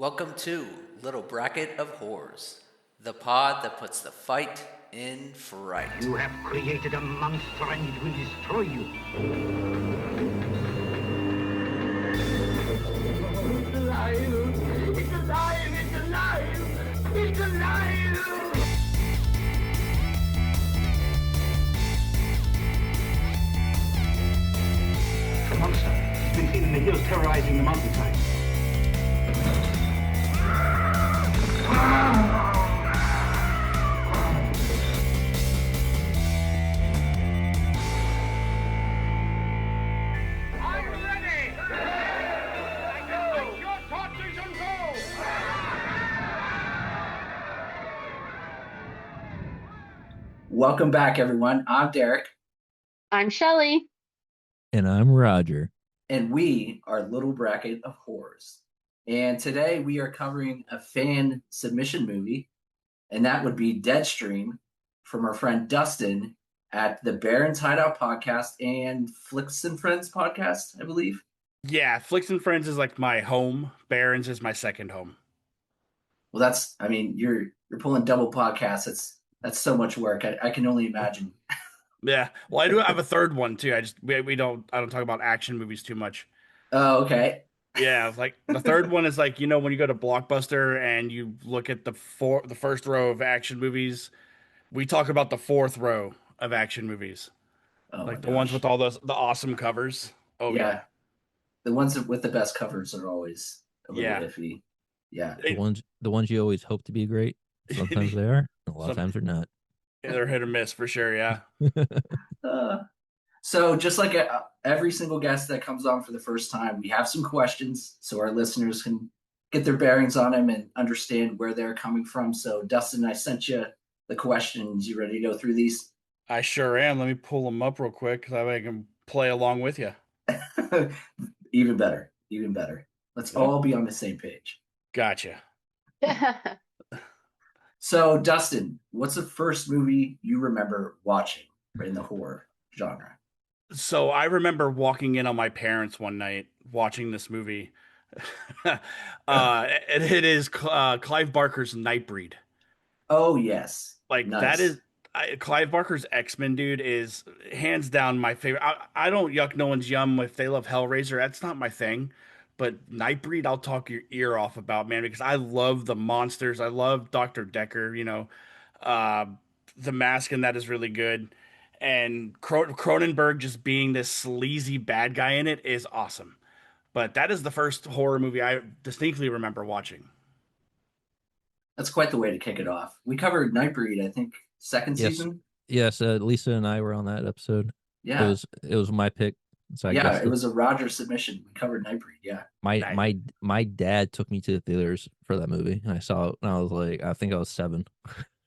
Welcome to Little Bracket of Horrors, the pod that puts the fight in fright. You have created a monster and it will destroy you. It's alive! It's alive! It's alive! It's alive! The monster has been seen in the hills terrorizing the mountainside. Welcome back, everyone. I'm Derek. I'm Shelly. And I'm Roger. And we are Little Bracket of Horrors. And today we are covering a fan submission movie, and that would be Deadstream from our friend Dustin at the Barrens Hideout podcast and Flicks and Friends podcast, I believe. Yeah, Flicks and Friends is like my home. Barrens is my second home. Well, you're pulling double podcasts. That's so much work. I can only imagine. Yeah, well, I do have a third one too. I don't talk about action movies too much. Oh, okay. Yeah, like the third one is like, when you go to Blockbuster and you look at the first row of action movies, we talk about the fourth row of action movies. Oh, like the ones with all the awesome covers. Oh yeah. The ones with the best covers are always a little iffy. Yeah. The ones you always hope to be great. Sometimes they are. A lot of times they're not. Yeah, they're hit or miss for sure. Yeah. So just like every single guest that comes on for the first time, we have some questions so our listeners can get their bearings on them and understand where they're coming from. So Dustin, I sent you the questions. You ready to go through these? I sure am. Let me pull them up real quick so I can play along with you. Even better. Let's all be on the same page. Gotcha. So Dustin, what's the first movie you remember watching in the horror genre? So I remember walking in on my parents one night watching this movie. It is Clive Barker's Nightbreed. Oh yes, like nice. That is Clive Barker's X-Men, dude, is hands down my favorite. I don't yuck no one's yum if they love Hellraiser. That's not my thing. But Nightbreed, I'll talk your ear off about, man, because I love the monsters. I love Dr. Decker. The mask in that is really good. And Cronenberg just being this sleazy bad guy in it is awesome. But that is the first horror movie I distinctly remember watching. That's quite the way to kick it off. We covered Nightbreed, I think, second season. Yes, Lisa and I were on that episode. Yeah, it was my pick. So it was a Roger submission. We covered Nightbreed. Yeah, my dad took me to the theaters for that movie, and I saw it when I was like, I think I was 7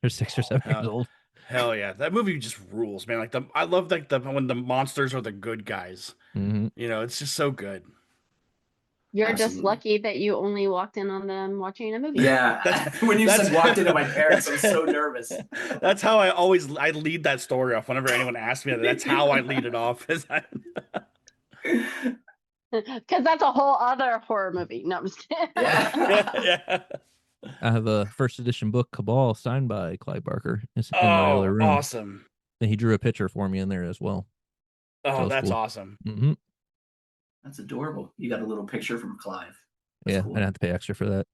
or 6 or 7 years old. Hell yeah, that movie just rules, man. I love when the monsters are the good guys. Mm-hmm. It's just so good. You're just lucky that you only walked in on them watching a movie. Yeah, when you said walked into my parents, I was so nervous. That's how I lead that story off whenever anyone asks me that. That's how I lead it off. Because that's a whole other horror movie. No, I'm just kidding. Yeah. I have a first edition book, Cabal, signed by Clive Barker. It's in my other room. Awesome. And he drew a picture for me in there as well. Oh, that's cool. Awesome. Mm-hmm. That's adorable. You got a little picture from Clive. That's cool. I didn't have to pay extra for that.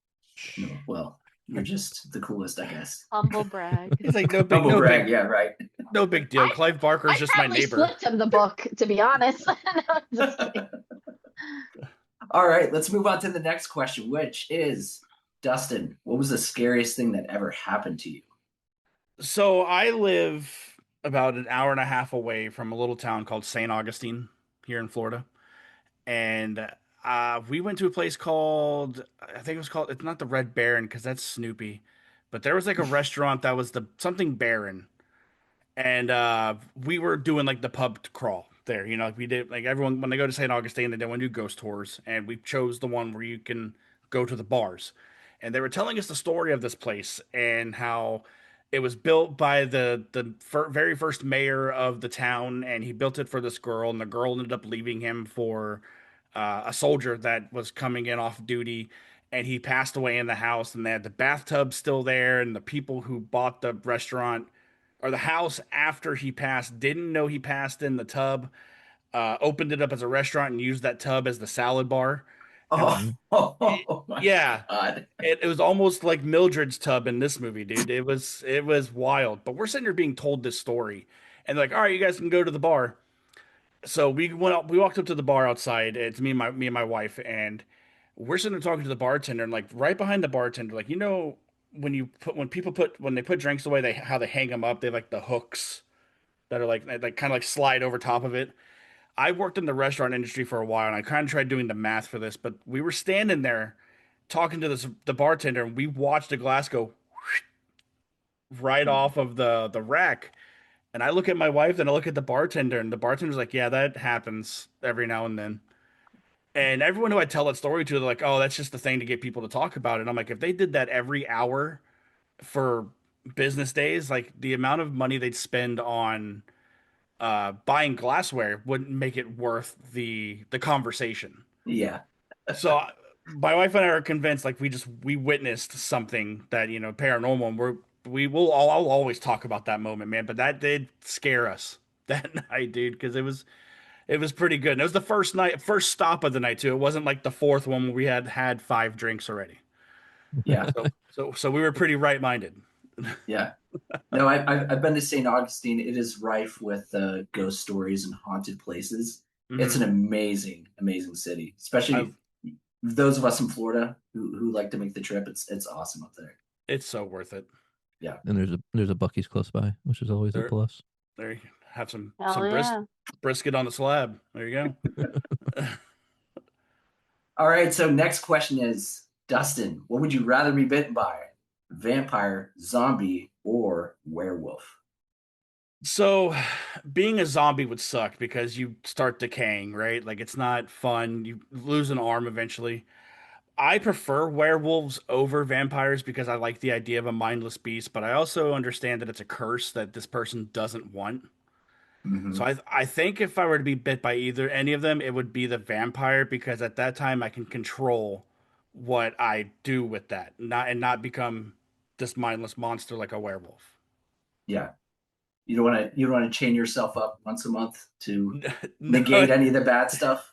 No, well, you're just the coolest, I guess. Humble brag. He's like, no brag. Yeah, right. No big deal. Clive Barker's just my neighbor. I flipped him the book, to be honest. All right, let's move on to the next question, which is, Dustin, what was the scariest thing that ever happened to you? So I live about an hour and a half away from a little town called St. Augustine here in Florida. And we went to a place called, it's not the Red Baron because that's Snoopy, but there was like a restaurant that was something Baron. And we were doing like the pub crawl there, we did, like everyone, when they go to St. Augustine, they want to do ghost tours. And we chose the one where you can go to the bars. And they were telling us the story of this place and how it was built by the very first mayor of the town, and he built it for this girl, and the girl ended up leaving him for a soldier that was coming in off duty. and he passed away in the house, and they had the bathtub still there, and the people who bought the restaurant or the house after he passed didn't know he passed in the tub, opened it up as a restaurant and used that tub as the salad bar. And like, Oh, oh my yeah, God. it was almost like Mildred's tub in this movie, dude. It was wild. But we're sitting here being told this story, and like, all right, you guys can go to the bar. So we walked up to the bar outside. It's me and my wife, and we're sitting there talking to the bartender, and like right behind the bartender, like when they put drinks away, how they hang them up. They have, like the hooks that are like kind of like slide over top of it. I worked in the restaurant industry for a while, and I kind of tried doing the math for this, but we were standing there talking to the bartender, and we watched a glass go right off of the rack. And I look at my wife, and I look at the bartender, and the bartender's like, "Yeah, that happens every now and then." And everyone who I tell that story to, they're like, "Oh, that's just the thing to get people to talk about it." And I'm like, if they did that every hour for business days, like the amount of money they'd spend on buying glassware wouldn't make it worth the conversation. Yeah. So my wife and I are convinced, like we witnessed something that paranormal, and I'll always talk about that moment, man. But that did scare us that night, dude, because it was pretty good. And it was the first stop of the night too. It wasn't like the fourth one where we had 5 drinks already. Yeah. So we were pretty right-minded. Yeah. No, I've been to St. Augustine. It is rife with ghost stories and haunted places. It's Mhm. an amazing, amazing city, I, especially those of us in Florida who like to make the trip. It's awesome up there. it's so worth it. Yeah. And there's a Bucky's close by, which is always a There, plus. there you have some Hell yeah. brisket on the slab. There you go. All right. So next question is, Dustin, what would you rather be bitten by? Vampire, zombie, or werewolf? So, being a zombie would suck because you start decaying, right? Like it's not fun. You lose an arm eventually. I prefer werewolves over vampires because I like the idea of a mindless beast, but I also understand that it's a curse that this person doesn't want. So Hmm. I think if I were to be bit by any of them, it would be the vampire because at that time I can control what I do with that, not become this mindless monster like a werewolf. Yeah. You don't want to chain yourself up once a month to No, negate any of the bad stuff.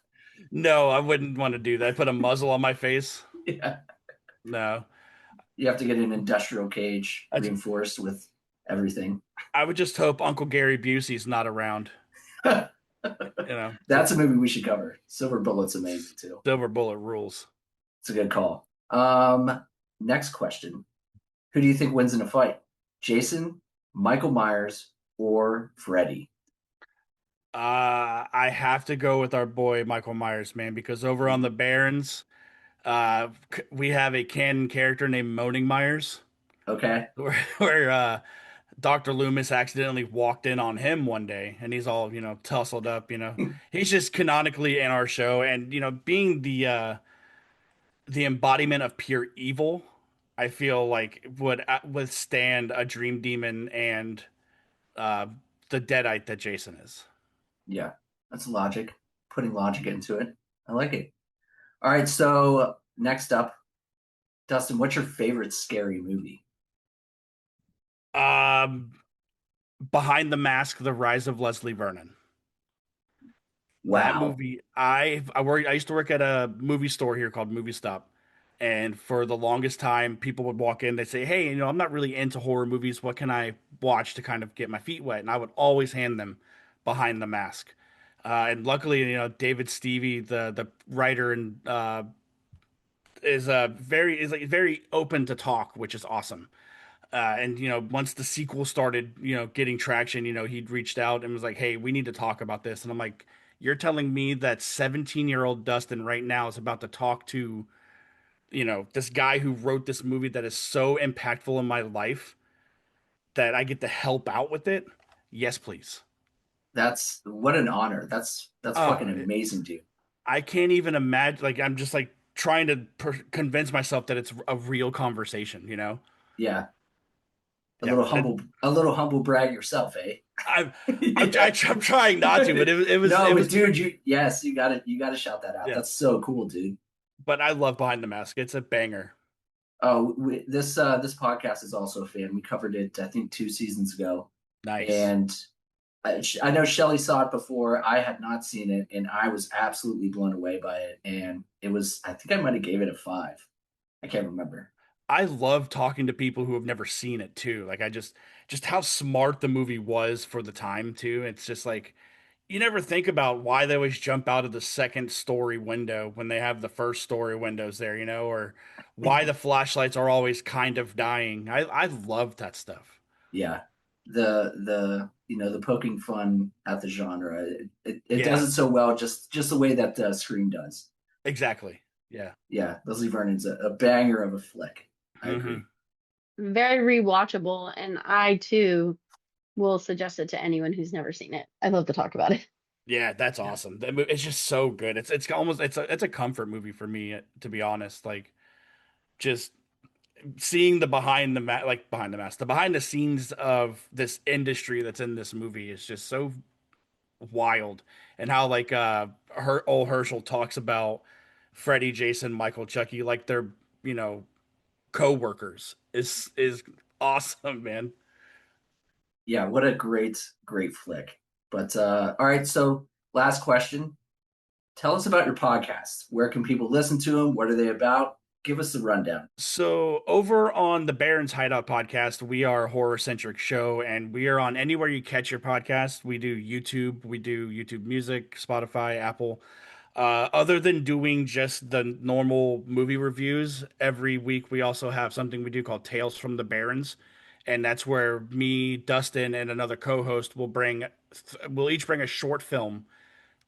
no, I wouldn't want to do that. Put a muzzle on my face. Yeah. No, You have to get an industrial cage I, reinforced with everything. I would just hope Uncle Gary Busey's not around. That's a movie we should cover. Silver Bullet's amazing too. Silver bullet rules. It's a good call. Next question. Who do you think wins in a fight? Jason, Michael Myers, or Freddy? I have to go with our boy Michael Myers, man, because over on the Barrens, we have a canon character named Moaning Myers, Okay. where Dr. Loomis accidentally walked in on him one day, and he's all tussled up. He's just canonically in our show, and being the embodiment of pure evil, I feel like would withstand a dream demon and uh, the deadite that Jason is. Yeah. That's logic. Putting logic into it. I like it. All right. So next up, Dustin, what's your favorite scary movie? Um, Behind the Mask: The Rise of Leslie Vernon. That Wow. movie, I used to work at a movie store here called Movie Stop, and for the longest time, people would walk in, they'd say, "Hey, I'm not really into horror movies. What can I watch to kind of get my feet wet?" And I would always hand them Behind the Mask. And luckily, David Stevie, the writer, and is like very open to talk, which is awesome. And once the sequel started, getting traction, he'd reached out and was like, "Hey, we need to talk about this." And I'm like, "You're telling me that 17-year-old Dustin right now is about to talk to, this guy who wrote this movie that is so impactful in my life that I get to help out with it? Yes, please." That's what an honor. That's Oh, fucking amazing, dude. I can't even imagine. Like, I'm just like trying to convince myself that it's a real conversation. Yeah. Yeah, A little humble brag yourself, eh? I'm Yeah. I'm trying not to, but it was No, it but was dude, you gotta shout that out. yeah. That's so cool, dude. but I love Behind the Mask. It's a banger. Oh, this podcast is also a fan. We covered it, I think, 2 seasons ago, Nice. and I know Shelly saw it before. I had not seen it, and I was absolutely blown away by it. And it was, I think I might have gave it a 5. I can't remember. I love talking to people who have never seen it too. Like I just how smart the movie was for the time too. It's just like you never think about why they always jump out of the second story window when they have the first story windows there, or why the flashlights are always kind of dying. I love that stuff. Yeah, the poking fun at the genre. It does Yeah, it so well, just the way that Scream does. exactly. Yeah. Yeah, Leslie Vernon's a banger of a flick. I agree. Hmm. Very rewatchable, and I too will suggest it to anyone who's never seen it. I love to talk about it. Yeah, that's Yeah. awesome. It's just so good. It's almost it's a comfort movie for me, to be honest. Like just seeing the the behind the scenes of this industry that's in this movie is just so wild. And how like her old Herschel talks about Freddy, Jason, Michael, Chucky like they're, you know, co-workers is awesome, man. Yeah, what a great flick. But all right, so last question. Tell us about your podcast. Where can people listen to them? What are they about? Give us the rundown. So over on the Barrens Hideout podcast, we are a horror centric show, and we are on anywhere you catch your podcast. We do YouTube, we do YouTube Music, Spotify, Apple. Other than doing just the normal movie reviews, every week we also have something we do called Tales from the Barrens, and that's where me, Dustin, and another co-host we'll each bring a short film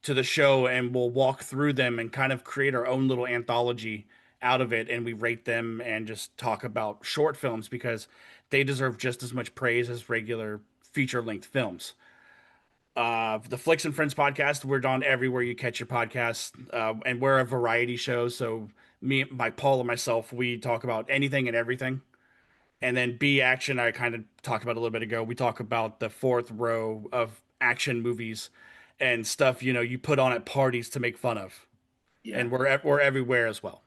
to the show, and we'll walk through them and kind of create our own little anthology out of it, and we rate them and just talk about short films because they deserve just as much praise as regular feature length films. The Flicks and Friends podcast, we're on everywhere you catch your podcasts, and we're a variety show. So Paul and myself, we talk about anything and everything. And then B Action, I kind of talked about a little bit ago. We talk about the fourth row of action movies and stuff, you put on at parties to make fun of. Yeah, And we're everywhere as well.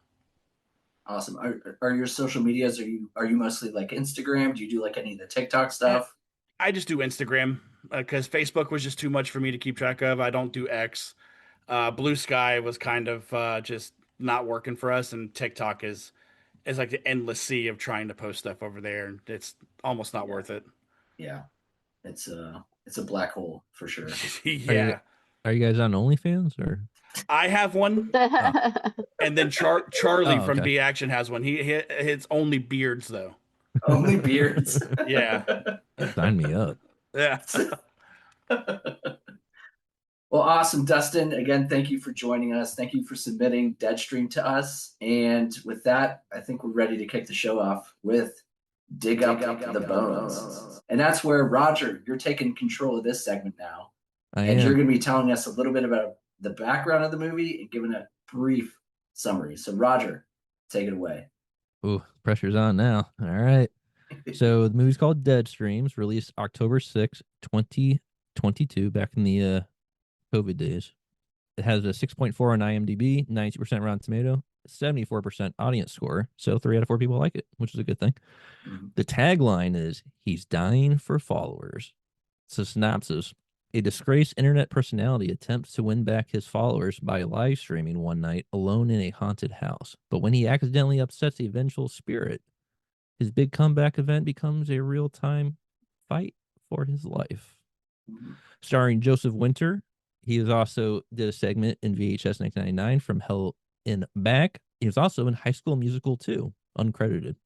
awesome. Are your social medias? Are you mostly like Instagram? Do you do like any of the TikTok Eh, stuff? I just do Instagram because Facebook was just too much for me to keep track of. I don't do X. Blue Sky was kind of just not working for us, and TikTok is like the endless sea of trying to post stuff over there, and it's almost not Yeah, worth it. yeah. It's a black hole for sure. Are you Yeah, are you guys on OnlyFans or? I have one, Oh, and then Charlie oh, from okay. B Action has one. He hits only beards though. Only beards. Yeah, Sign me up. yeah. Well, awesome, Dustin. Again, thank you for joining us. Thank you for submitting Deadstream to us. And with that, I think we're ready to kick the show off with Dig Up the Bones. And that's where, Roger, you're taking control of this segment now. I And you're am. going to be telling us a little bit about the background of the movie and giving a brief summary. So, Roger, take it away. Ooh, pressure's on now. All right. So the movie's called Deadstreams, released October 6th, 2022, back in the COVID days. It has a 6.4 on IMDb, 90% Rotten Tomato, 74% audience score. So 3 out of 4 people like it, which is a good thing. Mhm. The tagline is "He's dying for followers." So synopsis: a disgraced internet personality attempts to win back his followers by live streaming one night alone in a haunted house. But when he accidentally upsets a vengeful spirit, his big comeback event becomes a real-time fight for his life. Mhm. Starring Joseph Winter. He was also did a segment in VHS 1999 from Hell in Back. He was also in High School Musical 2, uncredited,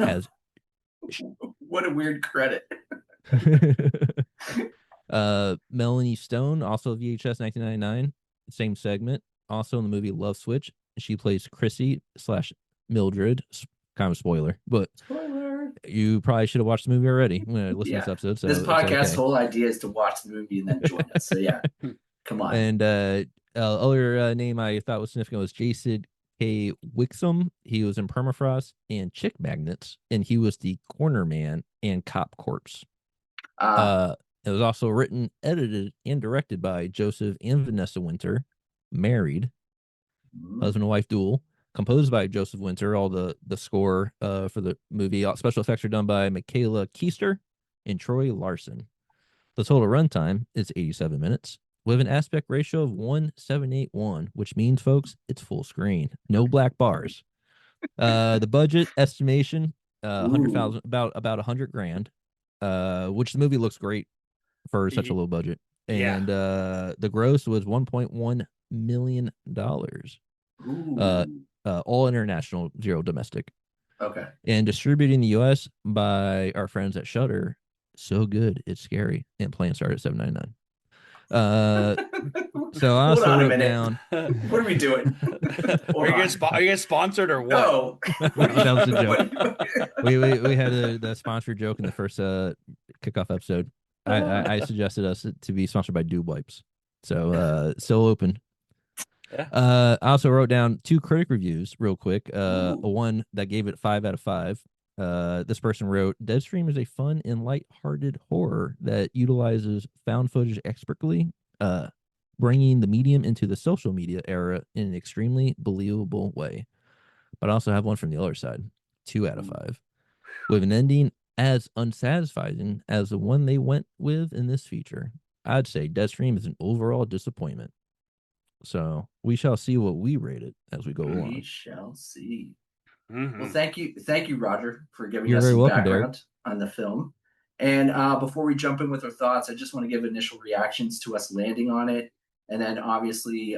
as What a weird credit. Melanie Stone, also VHS 1999, same segment. Also in the movie Love Switch, she plays Chrissy slash Mildred. Kind of a spoiler, but Spoiler. you probably should have watched the movie already when I listened to Yeah. this episode. So This it's podcast's okay. whole idea is to watch the movie and then join us. So, yeah, come on. And other name I thought was significant was Jason K. Wixom. He was in Permafrost and Chick Magnets, and he was the corner man and Cop Corpse. It was also written, edited, and directed by Joseph and Vanessa Winter, married, husband and wife duel. composed by Joseph Winter. All the score for the movie, all special effects are done by Michaela Keister and Troy Larson. The total runtime is 87 minutes with an aspect ratio of 1:781, which means, folks, it's full screen, no black bars. The budget estimation, 100,000, about 100 grand, which the movie looks great for such a low budget. Yeah. And the gross was $1.1 million. All international, zero domestic. Okay. And distributed in the US by our friends at Shudder. So good, it's scary. And plan started at $7.99. So I also wrote down. What are we doing? Are you guys sponsored or what? No. That was a joke. we had the sponsor joke in the first kickoff episode. I suggested us to be sponsored by Dube Wipes. So still open. Yeah. I also wrote down 2 critic reviews real quick. One that gave it 5 out of 5. This person wrote, Deadstream is a fun and light-hearted horror that utilizes found footage expertly, bringing the medium into the social media era in an extremely believable way. But I also have one from the other side, 2 out of 5, with an ending as unsatisfying as the one they went with in this feature. I'd say Deadstream is an overall disappointment. So we shall see what we rate it as we go along. We shall see. Mm-hmm. Well, thank you, Roger, for giving You're us very some welcome, background on the film. And before we jump in with our thoughts, I just want to give initial reactions to us landing on it, and then obviously,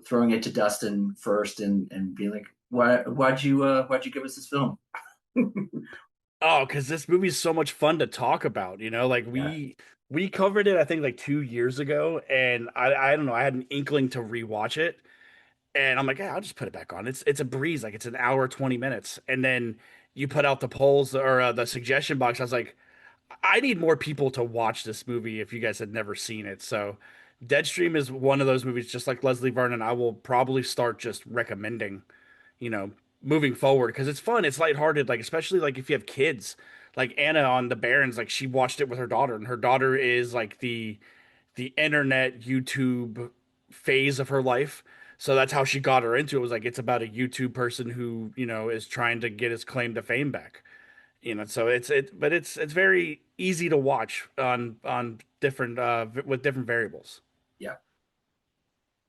throwing it to Dustin first and being like, why'd you give us this film? Oh, because this movie is so much fun to talk about. Like we covered it, I think, like 2 years ago, and I don't know, I had an inkling to rewatch it, and I'm like, yeah, I'll just put it back on. It's a breeze, like it's an hour 20 minutes, and then you put out the polls or the suggestion box. I was like, I need more people to watch this movie if you guys had never seen it. So, Deadstream is one of those movies, just like Leslie Vernon. I will probably start just recommending, you know, moving forward because it's fun. It's lighthearted, like especially like if you have kids, like Anna on the Barrens, like she watched it with her daughter, and her daughter is like the internet YouTube phase of her life. So that's how she got her into it. Was like it's about a YouTube person who is trying to get his claim to fame back. So it's very easy to watch on different with different variables. Yeah.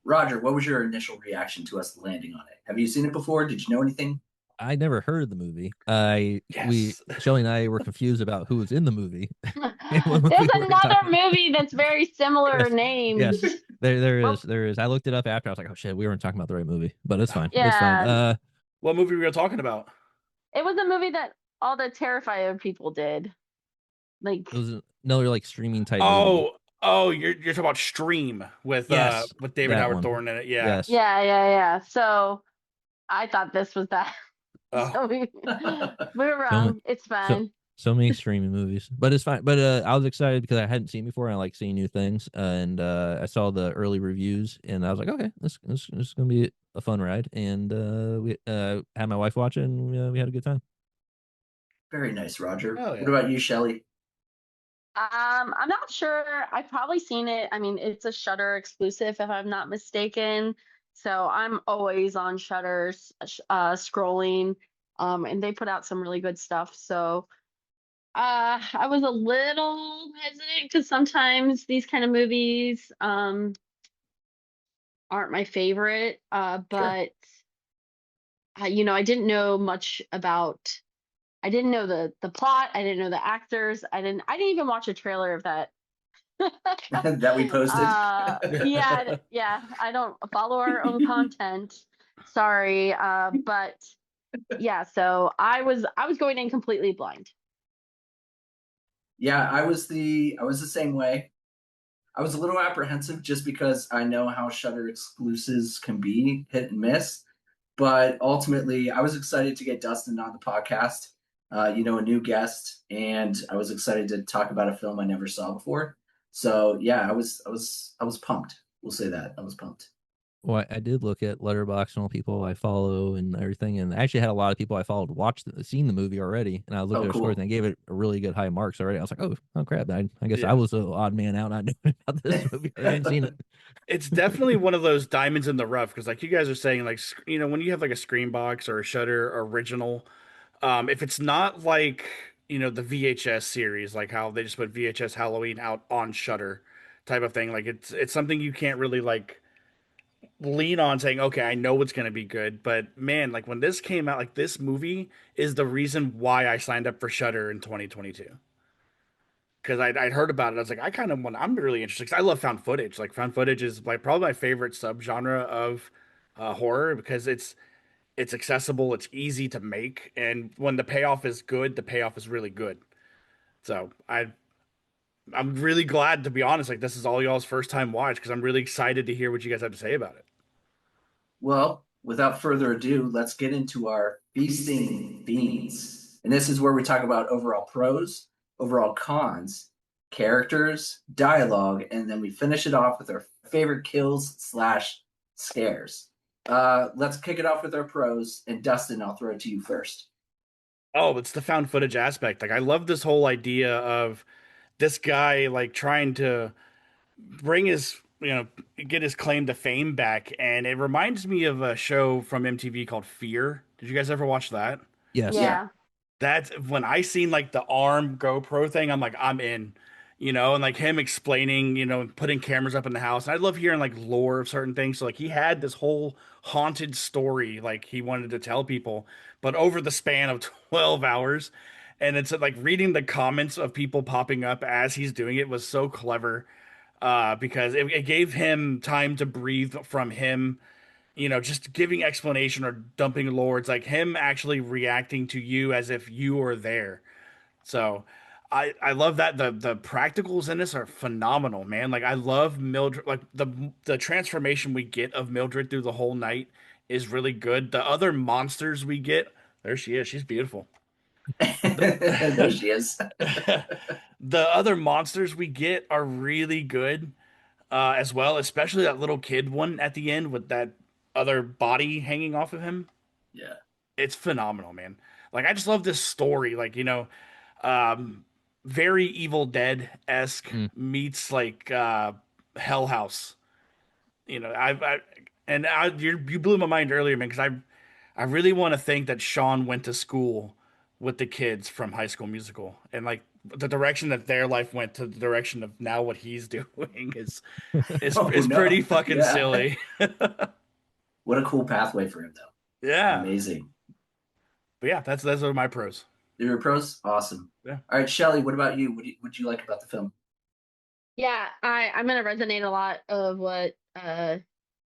Roger, what was your initial reaction to us landing on it? Have you seen it before? Did you know anything? I never heard of the movie. Yes. Shelly and I were confused about who was in the movie. There's another movie that's very similar named. Yes, there is. I looked it up after. I was like, oh shit, we weren't talking about the right movie, but it's fine. Yeah. It's fine. What movie were you talking about? It was a movie that all the Terrifier people did. Like, it was another like streaming type movie. Oh, you're talking about Stream with Yes, David that Howard one. Thorne in it. Yeah. Yes. yeah. So I thought this was that. Oh. So we were wrong. It's fine. So many streaming movies, but it's fine. But I was excited because I hadn't seen before. And I like seeing new things, and I saw the early reviews, and I was like, okay, this is gonna be a fun ride. And we had my wife watch it, and we had a good time. Very nice, Roger. Oh, yeah. What about you, Shelly? I'm not sure. I've probably seen it. I mean, it's a Shudder exclusive, if I'm not mistaken. So I'm always on Shudder, scrolling, and they put out some really good stuff. So I was a little hesitant because sometimes these kind of movies aren't my favorite. But I didn't know much about. I didn't know the plot. I didn't know the actors. I didn't even watch a trailer of that. That we posted. Yeah. I don't follow our own content. Sorry. But yeah, so I was going in completely blind. Yeah, I was the same way. I was a little apprehensive just because I know how Shudder exclusives can be hit and miss. But ultimately, I was excited to get Dustin on the podcast. A new guest, and I was excited to talk about a film I never saw before. So yeah, I was pumped. We'll say that I was pumped. Well, I did look at Letterboxd and all people I follow and everything, and I actually had a lot of people I followed seen the movie already, and I looked Oh, at their scores cool. and they gave it a really good high marks already. I was like, oh crap! I guess I Yeah. was an odd man out not knowing about this movie. I hadn't seen it. It's definitely one of those diamonds in the rough because, like you guys are saying, like when you have like a Screenbox or a Shutter original, if it's not like the VHS series, like how they just put VHS Halloween out on Shutter, type of thing, like it's something you can't really like lean on saying, okay, I know it's gonna be good. But man, like when this came out, like this movie is the reason why I signed up for Shutter in 2022. Because I'd heard about it. I was like, I'm really interested. 'Cause I love found footage. Like found footage is like probably my favorite subgenre of horror because it's accessible, it's easy to make, and when the payoff is good, the payoff is really good. So I'm really glad, to be honest. Like this is all y'all's first time watch because I'm really excited to hear what you guys have to say about it. Well, without further ado, let's get into our feasting fiends. And this is where we talk about overall pros, overall cons, characters, dialogue, and then we finish it off with our favorite kills slash scares. Let's kick it off with our pros. And Dustin, I'll throw it to you first. Oh, it's the found footage aspect. Like I love this whole idea of this guy like trying to bring his get his claim to fame back, and it reminds me of a show from MTV called Fear. Did you guys ever watch that? Yes. Yeah. Yeah. That's when I seen like the arm GoPro thing, I'm like, I'm in, and like him explaining, putting cameras up in the house. And I love hearing like lore of certain things. So like he had this whole haunted story like he wanted to tell people, but over the span of 12 hours. And it's like reading the comments of people popping up as he's doing it was so clever, because it gave him time to breathe from him, just giving explanation or dumping lore. It's like him actually reacting to you as if you were there. So I love that the practicals in this are phenomenal, man. Like I love Mildred, like the transformation we get of Mildred through the whole night is really good. The other monsters we get, there she is. She's beautiful. There she is. The other monsters we get are really good, as well, especially that little kid one at the end with that other body hanging off of him. Yeah. It's phenomenal, man. Like I just love this story. Like um, very Evil Dead esque Mm. meets like Hell House. You blew my mind earlier, man, because I really want to think that Shawn went to school with the kids from High School Musical, and like the direction that their life went to the direction of now what he's doing is Oh, is no. pretty fucking Yeah. silly. What a cool pathway for him, though. Yeah, Amazing. but yeah, those are my pros. Your pros? Awesome. Yeah. All right, Shelly, what about you? What do you like about the film? Yeah, I'm gonna resonate a lot of what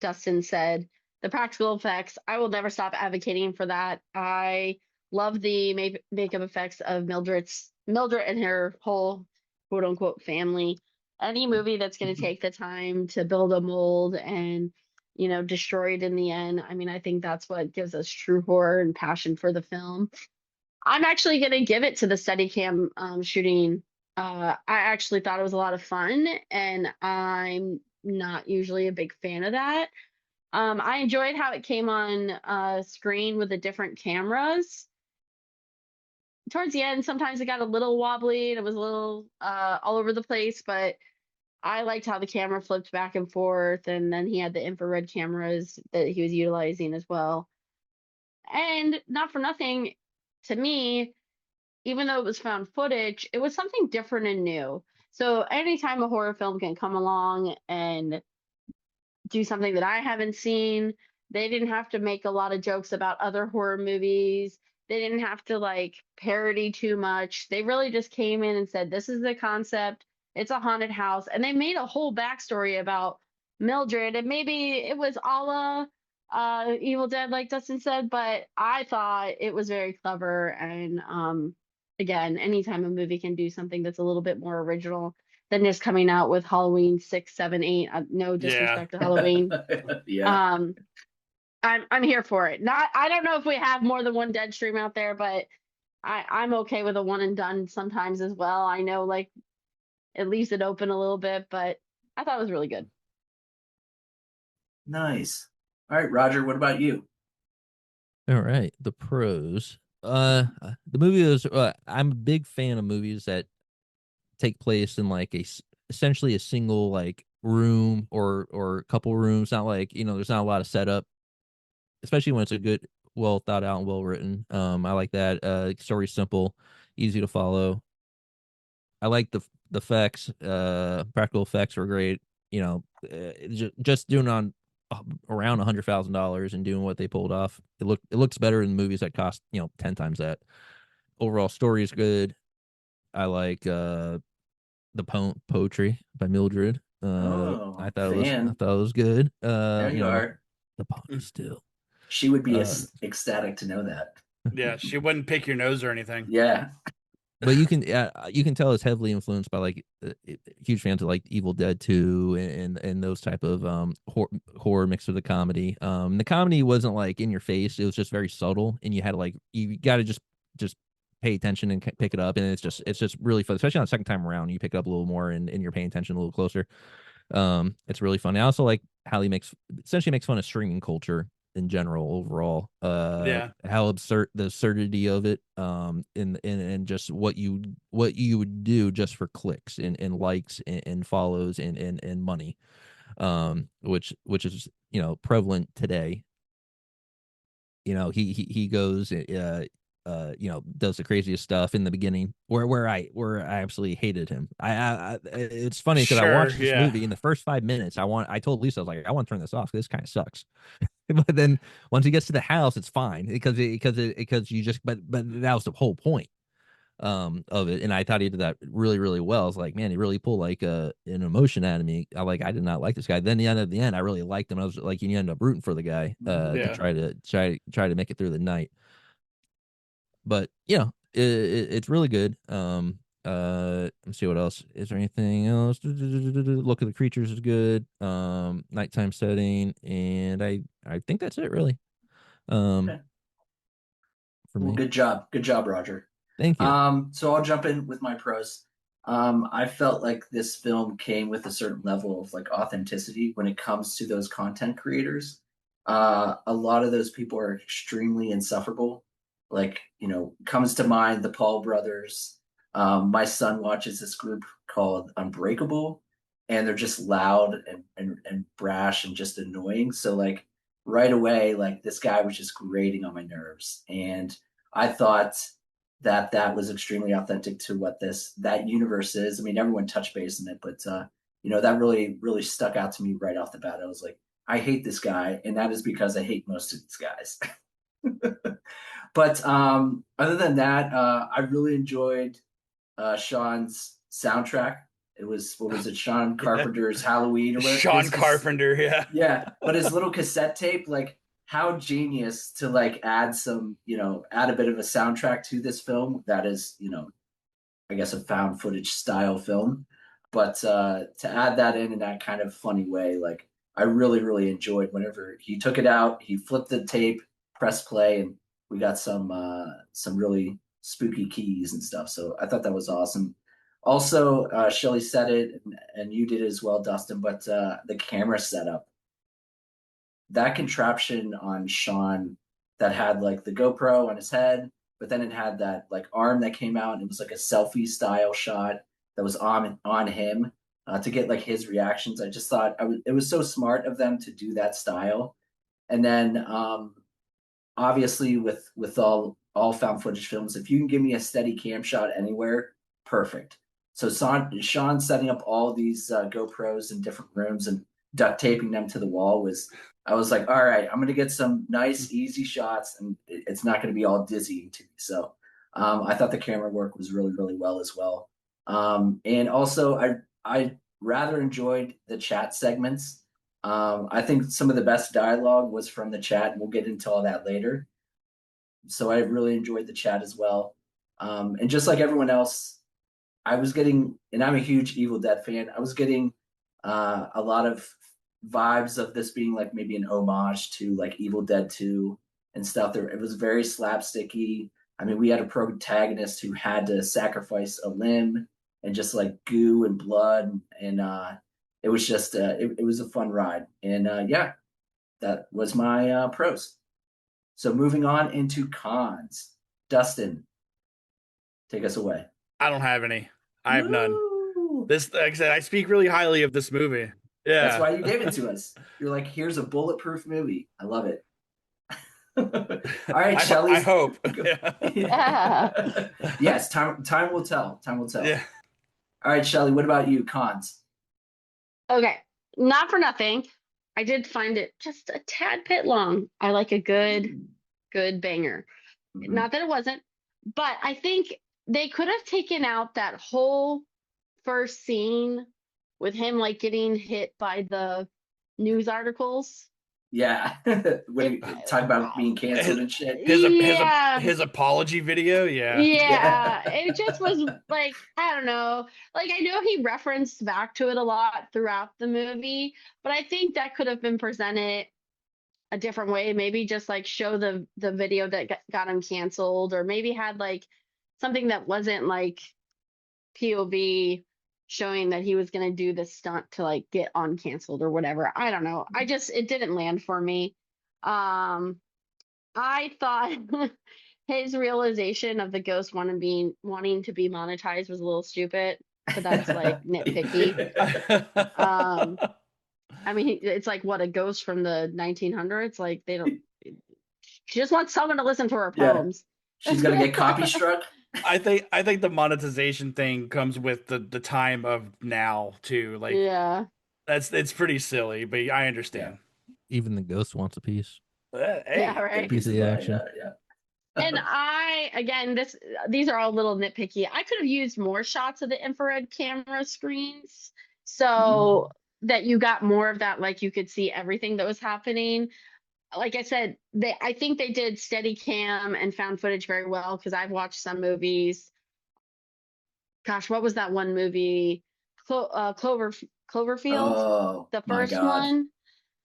Dustin said. The practical effects, I will never stop advocating for that. I love the makeup effects of Mildred and her whole quote unquote family. Any movie that's gonna take the time to build a mold and destroy it in the end. I mean, I think that's what gives us true horror and passion for the film. I'm actually going to give it to the Steadicam shooting. I actually thought it was a lot of fun, and I'm not usually a big fan of that. I enjoyed how it came on screen with the different cameras. Towards the end, sometimes it got a little wobbly and it was a little all over the place, but I liked how the camera flipped back and forth, and then he had the infrared cameras that he was utilizing as well. And not for nothing, to me, even though it was found footage, it was something different and new. So anytime a horror film can come along and do something that I haven't seen, they didn't have to make a lot of jokes about other horror movies. They didn't have to like parody too much. They really just came in and said, this is the concept. It's a haunted house. And they made a whole backstory about Mildred. And maybe it was a la Evil Dead, like Dustin said, but I thought it was very clever. And again, anytime a movie can do something that's a little bit more original than just coming out with Halloween 6, 7, 8. No Yeah. disrespect to Halloween. Yeah. I'm here for it. Not I don't know if we have more than one Deadstream out there, but I'm okay with a one and done sometimes as well. I know like it leaves it open a little bit, but I thought it was really good. Nice. All right, Roger, what about you? All right, the pros. The movie is. I'm a big fan of movies that take place in like essentially a single like room or a couple rooms. Not like there's not a lot of setup, especially when it's a good, well thought out and well written. I like that. Story's simple, easy to follow. I like the effects. Practical effects were great. Just doing on around $100,000 and doing what they pulled off. It looks better in movies that cost 10 times that. Overall story is good. I like the poetry by Mildred. Oh, fan. I thought it was good. There you are. The pony still. She would be Uh, ecstatic to know that. Yeah, she wouldn't pick your nose or anything. Yeah. but you can tell it's heavily influenced by like huge fans of like Evil Dead 2 and those type of horror mixed with the comedy. The comedy wasn't like in your face; it was just very subtle, and you had to like you got to just pay attention and pick it up, and it's just really fun, especially on the second time around. You pick it up a little more and you're paying attention a little closer. It's really fun. I also like how he essentially makes fun of streaming culture in general overall. Yeah. How absurd the absurdity of it. And just what you would do just for clicks and likes and follows and money. Which is prevalent today. He goes does the craziest stuff in the beginning where I absolutely hated him. It's funny because I Sure, watched this yeah. movie in the first 5 minutes. I told Lisa, I was like, I want to turn this off. This kind of sucks. But then once he gets to the house, it's fine because you just but that was the whole point of it. And I thought he did that really, really well. I was like, man, he really pulled like an emotion out of me. I did not like this guy. Then the end, I really liked him. I was like, you end up rooting for the guy to Yeah. try to make it through the night. But it's really good. Let's see what else. Is there anything else? Look at the creatures is good. Nighttime setting, and I think that's it really. Um, Okay. for Well, me. good job. Good job, Roger. Thank you. So I'll jump in with my pros. I felt like this film came with a certain level of like authenticity when it comes to those content creators. A lot of those people are extremely insufferable. Like, comes to mind the Paul brothers. My son watches this group called Unbreakable, and they're just loud and brash and just annoying. So like right away, like this guy was just grating on my nerves. And I thought that was extremely authentic to what that universe is. I mean, everyone touched base in it, but that really stuck out to me right off the bat. I was like, I hate this guy, and that is because I hate most of these guys. But other than that, I really enjoyed Shawn's soundtrack. It was, what was it, Shawn Yeah. Carpenter's Halloween or whatever. Shawn Carpenter, yeah. Yeah, but his little cassette tape, like how genius to like add a bit of a soundtrack to this film that is, I guess a found footage style film. But to add that in that kind of funny way, like I really, really enjoyed whenever he took it out, he flipped the tape, press play, and we got some really spooky keys and stuff. So I thought that was awesome. Also, Shelly said it, and you did as well, Dustin. But the camera setup, that contraption on Shawn that had like the GoPro on his head, but then it had that like arm that came out and it was like a selfie style shot that was on him to get like his reactions. I just thought it was so smart of them to do that style. And then obviously with all found footage films, if you can give me a steady cam shot anywhere, perfect. So Shawn setting up all these GoPros in different rooms and duct taping them to the wall I was like, all right, I'm going to get some nice, easy shots, and it's not going to be all dizzying to me. So I thought the camera work was really, really well as well. And also, I rather enjoyed the chat segments. I think some of the best dialogue was from the chat, and we'll get into all that later. So I really enjoyed the chat as well. And just like everyone else, I was getting, and I'm a huge Evil Dead fan, I was getting a lot of vibes of this being like maybe an homage to like Evil Dead 2 and stuff. It was very slapsticky. I mean, we had a protagonist who had to sacrifice a limb and just like goo and blood, and it was just it was a fun ride. And yeah, that was my pros. So moving on into cons. Dustin, take us away. I don't have any. I have none. Woo! This, like I said, I speak really highly of this movie. Yeah. That's why you gave it to us. You're like, here's a bulletproof movie. I love it. All right, Shelly. I hope. Yes, time will tell. Time will tell. Yeah. All right, Shelly, what about you? Cons. Okay, not for nothing. I did find it just a tad bit long. I like a good banger. Mhm. Not that it wasn't, but I think they could have taken out that whole first scene with him like getting hit by the news articles. Yeah. When you talk about being canceled and shit. Yeah. His apology video. Yeah. Yeah, it just was like, I don't know. Like, I know he referenced back to it a lot throughout the movie, but I think that could have been presented a different way. Maybe just like show the video that got him canceled, or maybe had like something that wasn't like POV showing that he was going to do this stunt to like get uncanceled or whatever. I don't know. It didn't land for me. I thought his realization of the ghost wanting to be monetized was a little stupid, but that's like nitpicky. I mean, it's like what, a ghost from the 1900s? Like they don't. She just wants someone to listen to her Yeah. poems. She's gonna get copy struck. I think the monetization thing comes with the time of now too. Like, Yeah. it's pretty silly, but I understand. Even the ghost wants a piece. Hey, Yeah, right. Piece of the action. Yeah. And these are all a little nitpicky. I could have used more shots of the infrared camera screens so that you got more of that, like you could see everything that was happening. Like I said, I think they did steady cam and found footage very well, because I've watched some movies. Gosh, what was that one movie? Cloverfield, Oh the my first God. one.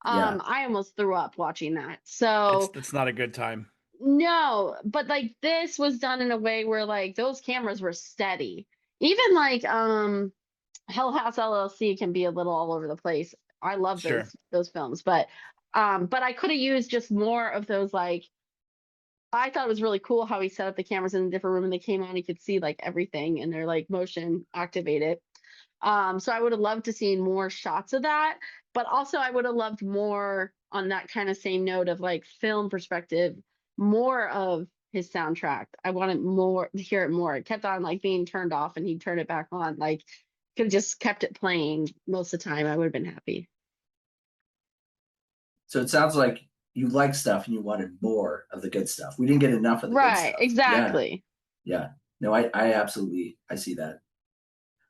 Yeah. I almost threw up watching that. So it's not a good time. no, but like this was done in a way where like those cameras were steady. Even like Hell House LLC can be a little all over the place. I love Sure. those films, but I could have used just more of those. Like, I thought it was really cool how he set up the cameras in a different room and they came on, he could see like everything and they're like motion activated. So I would have loved to see more shots of that, but also I would have loved more on that kind of same note of like film perspective, more of his soundtrack. I wanted more to hear it more. It kept on like being turned off and he'd turn it back on. Like, could have just kept it playing most of the time. I would have been happy. So it sounds like you like stuff and you wanted more of the good stuff. We didn't get enough of the good Right, stuff. exactly. Yeah. No, I absolutely I see that.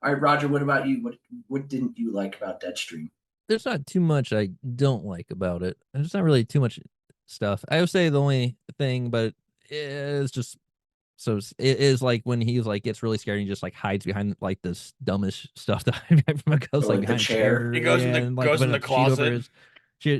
All right, Roger, what about you? What didn't you like about Deadstream? There's not too much I don't like about it. There's not really too much stuff. I would say the only thing, but it's just so it is like when he's like gets really scared and he just like hides behind like this dumbest stuff to hide behind from a ghost, Or, like like, the behind a chair. He goes in the and like goes in put the a sheet over closet. his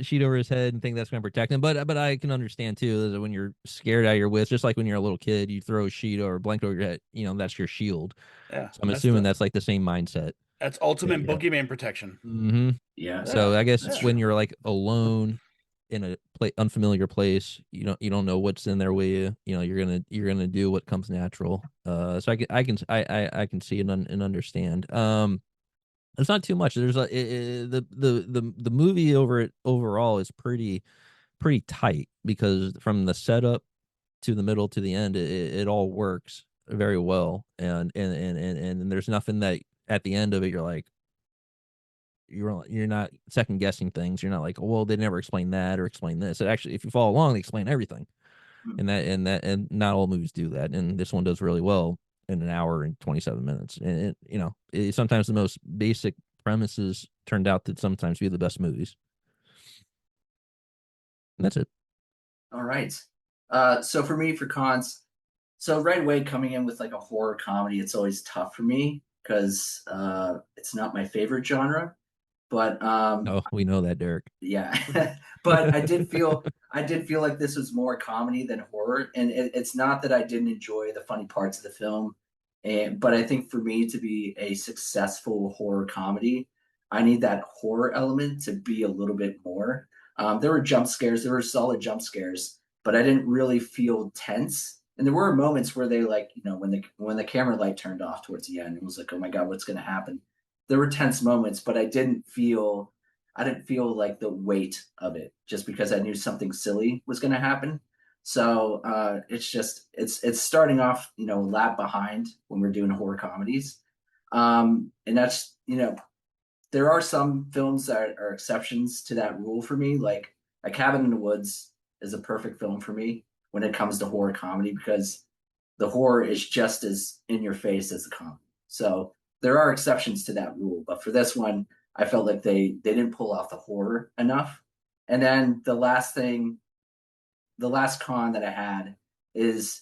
sheet over his head and think that's going to protect him. But I can understand too that when you're scared out of your wits, just like when you're a little kid, you throw a sheet or a blanket over your head. That's your shield. Yeah. So I'm assuming that's like the same mindset. That's ultimate Yeah. boogeyman protection. Mm-hmm. Yeah. So I guess that's when true. you're like alone in a unfamiliar place, you don't know what's in there with you. You're gonna do what comes natural. So I can see and understand. There's not too much. There's the movie overall is pretty tight, because from the setup to the middle to the end, it all works very well, and there's nothing that at the end of it you're like, you're not second guessing things. You're not like, oh, well, they never explain that or explain this. It actually, if you follow along, they explain everything, and not all movies do that, and this one does really well in an hour and 27 minutes. And sometimes the most basic premises turned out to sometimes be the best movies. And that's it. All right. So for me, for cons, so right away coming in with like a horror comedy, it's always tough for me because it's not my favorite genre. But Oh, we know that, Derek. yeah, but I did feel like this was more comedy than horror, and it's not that I didn't enjoy the funny parts of the film, but I think for me to be a successful horror comedy, I need that horror element to be a little bit more. There were jump scares, there were solid jump scares, but I didn't really feel tense. And there were moments where they like, when the camera light turned off towards the end, it was like, oh my god, what's going to happen? There were tense moments, but I didn't feel like the weight of it just because I knew something silly was going to happen. So it's starting off, a lap behind when we're doing horror comedies. And that's, there are some films that are exceptions to that rule for me. Like A Cabin in the Woods is a perfect film for me when it comes to horror comedy because the horror is just as in your face as the comedy. So there are exceptions to that rule, but for this one, I felt like they didn't pull off the horror enough. And then the last con that I had is,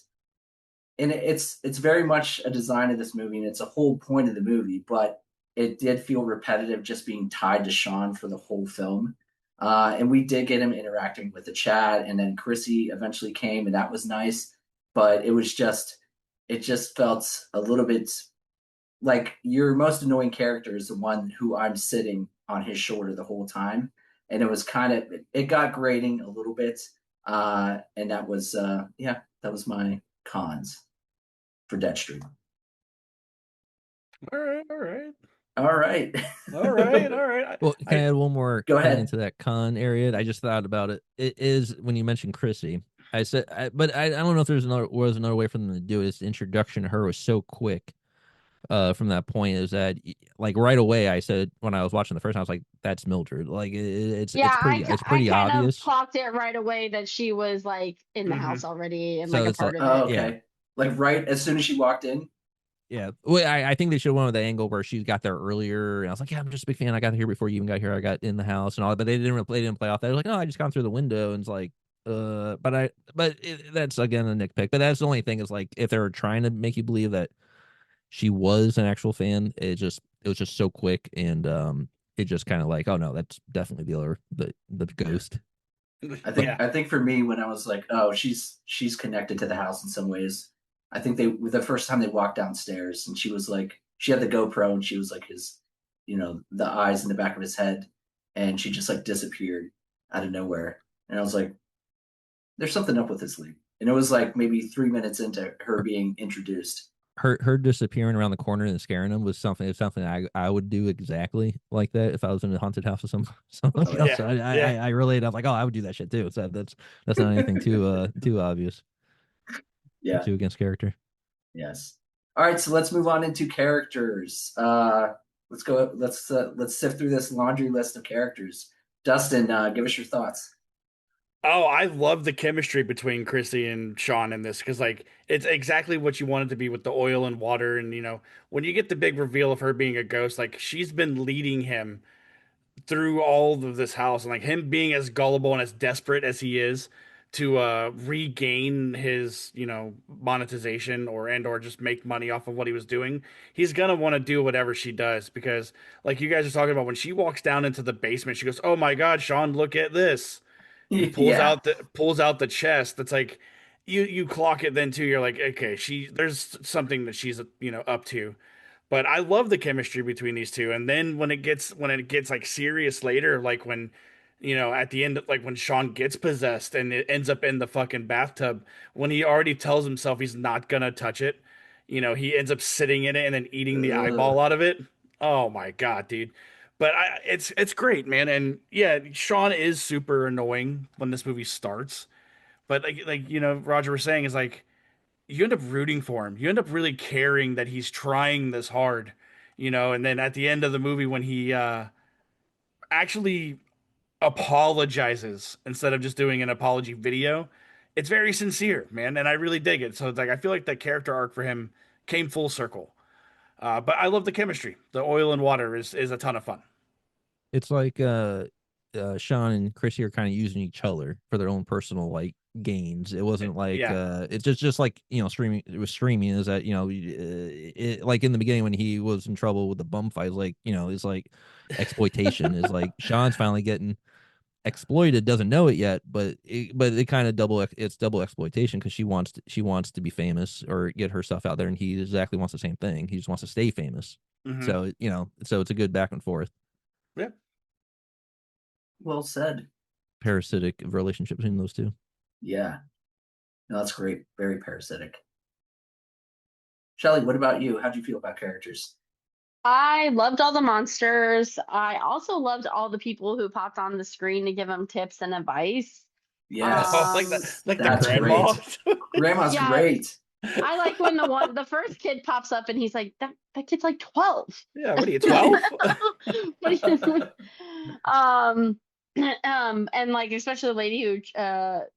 and it's very much a design of this movie, and it's a whole point of the movie, but it did feel repetitive just being tied to Shawn for the whole film. And we did get him interacting with the chat, and then Chrissy eventually came, and that was nice. But it just felt a little bit like your most annoying character is the one who I'm sitting on his shoulder the whole time. And it was it got grating a little bit. And that was, that was my cons for Deadstream. All right, all right. All right. All right, all right. Well, can I add one more Go thing ahead. into that con area? I just thought about it. It is when you mentioned Chrissy. I said, but I don't know if was another way for them to do it. Its introduction to her was so quick. From that point, is that like right away? I said when I was watching the first time, I was like, "That's Mildred." Like it's Yeah, it's I pretty kind of obvious. clocked it right away that she was like in the house already and like So a it's like, part of Oh, it. yeah, okay. Like right as soon as she walked in. yeah. Well, I think they should have went with the angle where she got there earlier, and I was like, "Yeah, I'm just a big fan. I got here before you even got here. I got in the house and all that." But they didn't play off that. They're like, "No, I just gone through the window," and it's like, that's again a nitpick. But that's the only thing is like if they were trying to make you believe that she was an actual fan, it was just so quick, and it just kind of like, oh no, that's definitely the ghost. Yeah. I think for me, when I was like, oh, she's connected to the house in some ways. I think the first time they walked downstairs and she was like, she had the GoPro and she was like his, the eyes in the back of his head, and she just like disappeared out of nowhere. And I was like, there's something up with this lead. And it was like maybe 3 minutes into her being introduced. Her disappearing around the corner and scaring him was something I would do exactly like that if I was in a haunted house or something else. Yeah, So yeah. I relate. I'm like, oh, I would do that shit too. So that's not anything too obvious or Yeah. too against character. Yes. All right, so let's move on into characters. Let's go. Let's sift through this laundry list of characters. Dustin, give us your thoughts. Oh, I love the chemistry between Chrissy and Shawn in this because, like, it's exactly what you want it to be with the oil and water. And, when you get the big reveal of her being a ghost, like, she's been leading him through all of this house and, like, him being as gullible and as desperate as he is to regain his, monetization or just make money off of what he was doing. He's gonna want to do whatever she does because, like you guys are talking about, when she walks down into the basement, she goes, "Oh my God, Shawn, look at this." And Yeah. pulls out the chest. That's like you clock it then too. You're like, okay, there's something that she's up to. But I love the chemistry between these two. And then when it gets like serious later, like when at the end, like when Shawn gets possessed and it ends up in the fucking bathtub, when he already tells himself he's not gonna touch it, he ends up sitting in it and then eating the Ugh. eyeball out of it. Oh my God, dude. But it's great, man. And yeah, Shawn is super annoying when this movie starts. But like Roger was saying, is like you end up rooting for him. You end up really caring that he's trying this hard, and then at the end of the movie when he actually apologizes instead of just doing an apology video, it's very sincere, man, and I really dig it. So it's like I feel like that character arc for him came full circle. But I love the chemistry. The oil and water is a ton of fun. It's like Shawn and Chrissy are kind of using each other for their own personal like gains. It wasn't like Yeah. it's just like streaming. It was streaming is that like in the beginning when he was in trouble with the bum fight, like it's like exploitation is like Shawn's finally getting exploited, doesn't know it yet, but it kind of it's double exploitation because she wants to be famous or get herself out there, and he exactly wants the same thing. He just wants to stay famous. Hmm. So so it's a good back and forth. Yeah. Well said. parasitic relationship between those two. Yeah. No, that's great. Very parasitic. Shelly, what about you? How'd you feel about characters? I loved all the monsters. I also loved all the people who popped on the screen to give them tips and advice. Yes. Oh, like Um, that, like the That's grandma. Grandma's Yeah. great. I like when the first kid pops up and he's like, that kid's like 12. Yeah, what are you, 12? What do you um and like especially the lady who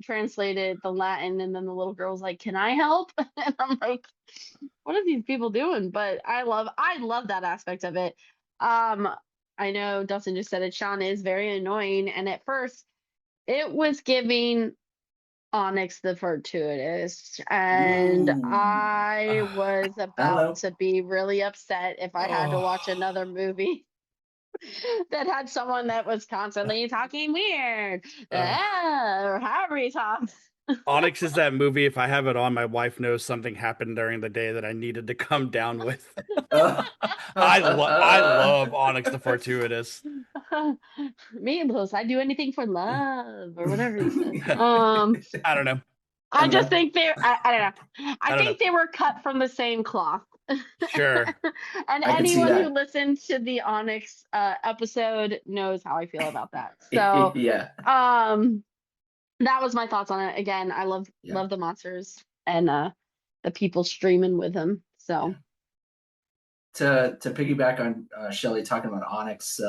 translated the Latin, and then the little girl was like, can I help? And I'm like, what are these people doing? But I love that aspect of it. um I know Dustin just said it, Shawn is very annoying, and at first it was giving Onyx the fortuitous, and Ooh. I was about Hello. to be really upset if I had to watch Oh. another movie that had someone that was constantly talking weird, or however he talks. Onyx is that movie. If I have it on, my wife knows something happened during the day that I needed to come down with. I love Onyx the Fortuitous. Meatloaf, I do anything for love, or whatever he says. I don't know. I I don't just know. think I don't know. I I don't know. think they were cut from the same cloth. Sure. And I can see anyone who that. listened to the Onyx episode knows how I feel about that. So, Yeah. um, that was my thoughts on it. Again, I love Yeah. the monsters and the people streaming with them. So, To piggyback on Shelly talking about Onyx,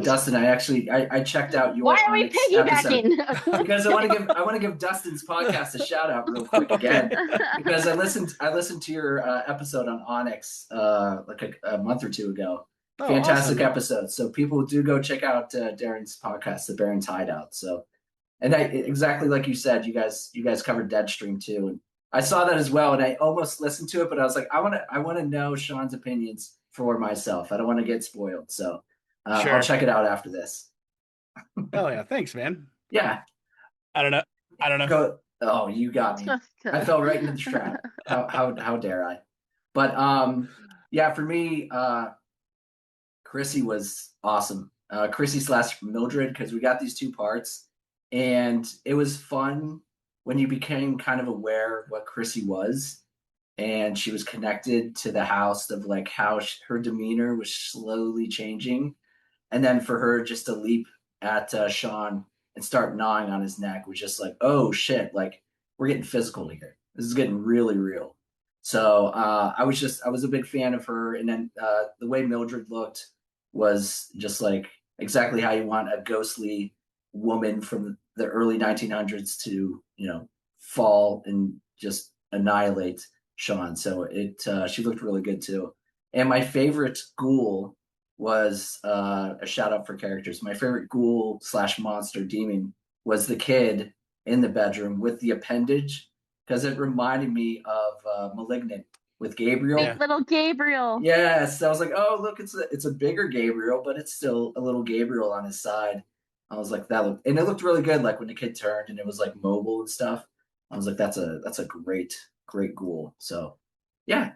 Dustin, I checked out why your are we Onyx episode piggybacking? because I want to give Dustin's podcast a shout out real quick again because I listened to your episode on Onyx like a month or two ago. Oh, Fantastic awesome. episode. So people do go check out Darren's podcast, the Barrens Hideout. So, and exactly like you said, you guys covered Deadstream too, and I saw that as well, and I almost listened to it, but I was like, I want to know Shawn's opinions for myself. I don't want to get spoiled, so Sure. I'll check it out after this. Oh yeah, thanks, man. Yeah, I don't know. go. Oh, you got me. I fell right into the trap. How dare I? But yeah, for me, Chrissy was awesome. Chrissy / Mildred, because we got these two parts, and it was fun when you became kind of aware of what Chrissy was, and she was connected to the house of like how her demeanor was slowly changing, and then for her just to leap at Shawn and start gnawing on his neck was just like, oh shit, like we're getting physical here. This is getting really real. So I was a big fan of her, and then the way Mildred looked was just like exactly how you want a ghostly woman from the early 1900s to fall and just annihilate Shawn. So she looked really good too. And my favorite ghoul was a shout out for characters. My favorite ghoul / monster demon was the kid in the bedroom with the appendage because it reminded me of Malignant with Gabriel. Yeah. Little Gabriel. Yes, I was like, oh look, it's a bigger Gabriel, but it's still a little Gabriel on his side. I was like, and it looked really good. Like when the kid turned and it was like mobile and stuff. I was like, that's a great ghoul. So yeah,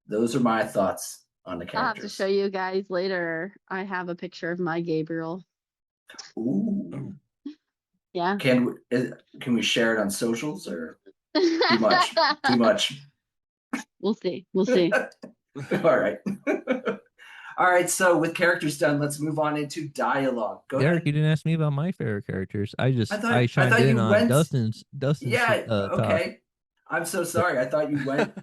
those are my thoughts on the characters. I'll have to show you guys later. I have a picture of my Gabriel. Ooh. Yeah. Can we share it on socials or too much? Too much. We'll see. We'll see. All right. All right. So with characters done, let's move on into dialogue. Go Derek, ahead. you didn't ask me about my favorite characters. I I chimed thought in you on went. Dustin's Yeah. talk. Okay. I'm so sorry. I thought you went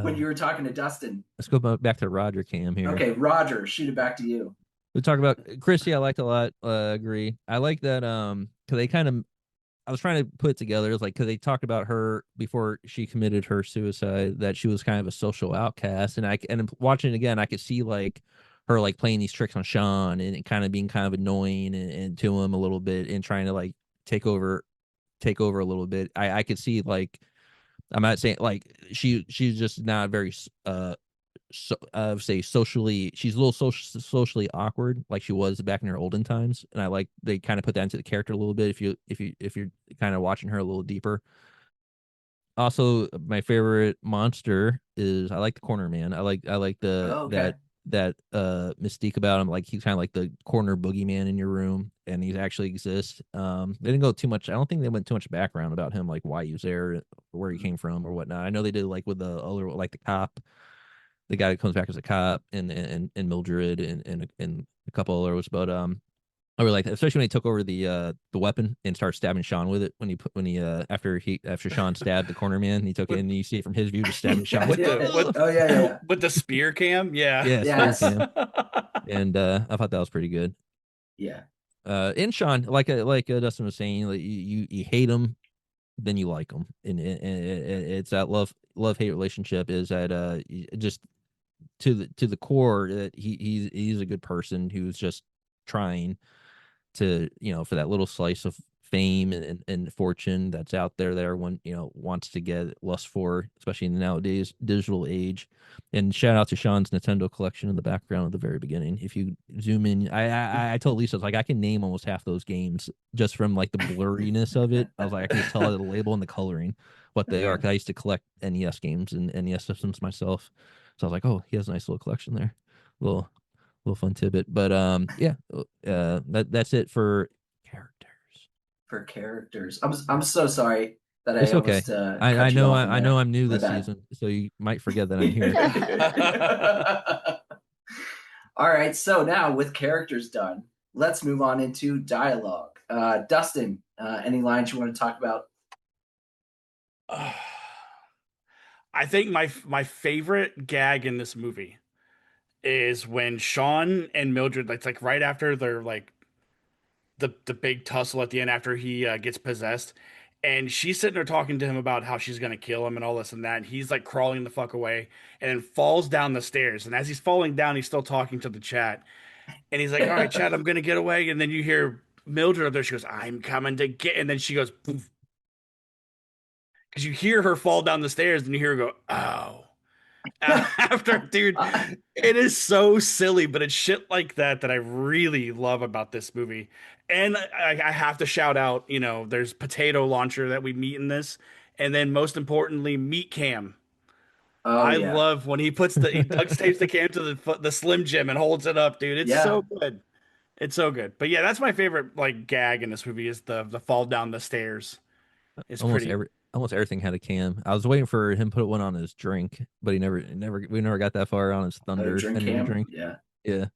when you Uh, were talking to Dustin. let's go back to Roger Cam here. Okay, Roger, shoot it back to you. We talk about Chrissy. I liked a lot. Agree. I like that. Cause they kind of. I was trying to put it together. It was like because they talked about her before she committed her suicide, that she was kind of a social outcast, and watching it again, I could see like her like playing these tricks on Shawn and kind of being kind of annoying and to him a little bit and trying to like take over a little bit. I could see like I'm not saying like she's just not very say socially, she's a little socially awkward like she was back in her olden times, and I like they kind of put that into the character a little bit if you're kind of watching her a little deeper. Also, my favorite monster is I like the corner man. I like Okay. mystique about him. Like he's kind of like the corner boogeyman in your room, and he actually exists. They didn't go too much. I don't think they went too much background about him, like why he was there, where he came from, or whatnot. I know they did like with the other, like the cop, the guy that comes back as a cop, and Mildred and a couple others, but I really like that, especially when he took over the weapon and started stabbing Shawn with it. After Shawn stabbed the corner man, he took it and you see it from his view, just stabbing Shawn with with Oh yeah. with the spear cam. Yeah. yeah, Yes. spear cam. And I thought that was pretty good. Yeah. And Shawn, like Dustin was saying, like you hate him, then you like him, and it's that love hate relationship. Is that just to the core that he's a good person who's just trying to, for that little slice of fame and fortune that's out there that everyone, wants to get lust for, especially in the nowadays digital age. And shout out to Shawn's Nintendo collection in the background at the very beginning. If you zoom in, I told Lisa, I was like, I can name almost half those games just from like the blurriness of it. I was like, I can just tell the label and the coloring what they are. Cause I used to collect NES games and NES systems myself. So I was like, oh, he has a nice little collection there. Little fun tidbit. But that's it for characters. For characters, I'm so sorry that It's I okay. almost I cut you know off I know I'm new My this bad. season, so you might forget that I'm here. All right, so now with characters done, let's move on into dialogue. Dustin, any lines you want to talk about? I think my favorite gag in this movie is when Shawn and Mildred, it's like right after they're like the big tussle at the end after he gets possessed, and she's sitting there talking to him about how she's gonna kill him and all this and that. And he's like crawling the fuck away, and then falls down the stairs. And as he's falling down, he's still talking to the chat, and he's like, "All right, chat, I'm gonna get away." And then you hear Mildred up there. She goes, "I'm coming to get," and then she goes, poof. Because you hear her fall down the stairs, and you hear her go, "Oh." After, dude, it is so silly, but it's shit like that I really love about this movie. And I have to shout out, there's Potato Launcher that we meet in this, and then most importantly, Meat Cam. Oh I yeah, love when he duct tapes the cam to the Slim Jim and holds it up, dude. It's yeah. so good. It's so good. But yeah, that's my favorite like gag in this movie is the fall down the stairs. It's almost pretty. every almost everything had a cam. I was waiting for him to put one on his drink, but we never got that far on his Thunder Drink energy cam. drink. Yeah. Yeah.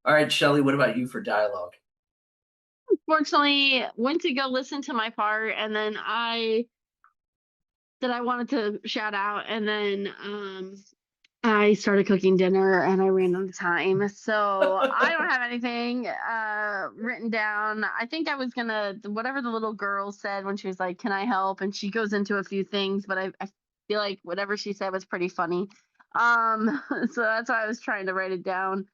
All right, Shelly, what about you for dialogue? Fortunately, went to go listen to my part, and then I wanted to shout out, and then I started cooking dinner and I ran out of time. So I don't have anything written down. I think I was gonna whatever the little girl said when she was like, "Can I help?" And she goes into a few things, but I feel like whatever she said was pretty funny. So that's why I was trying to write it down.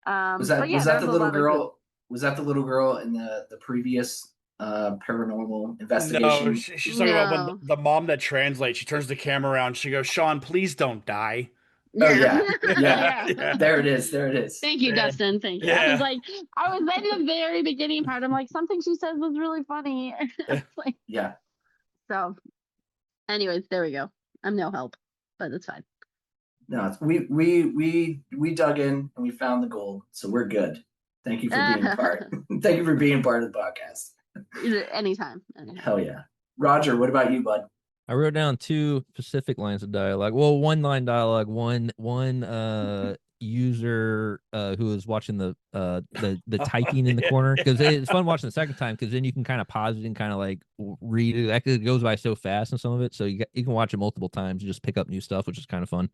But yeah, Was there that was the a little lot of good. girl? Was that the little girl in the previous paranormal No, investigation? she's talking about when No. the mom that translates, she turns the camera around, she goes, "Shawn, please don't die." Oh Yeah. yeah, yeah. Yeah. Yeah. There it is. There it is. Thank you, Yeah. Dustin. Thank you. Yeah. I was in the very beginning part. I'm like, something she said was really funny. It's like, Yeah. so, anyways, there we go. I'm no help, but it's fine. No, we dug in and we found the gold, so we're good. Thank you for being a part. Thank you for being part of the podcast. Anytime. Hell yeah, Roger. What about you, bud? I wrote down two specific lines of dialogue. Well, one line dialogue, one user who was watching the typing in the corner, because it's fun watching the second time because then you can kind of pause it and kind of like read it. That goes by so fast and some of it, so you can watch it multiple times and just pick up new stuff, which is kind of fun.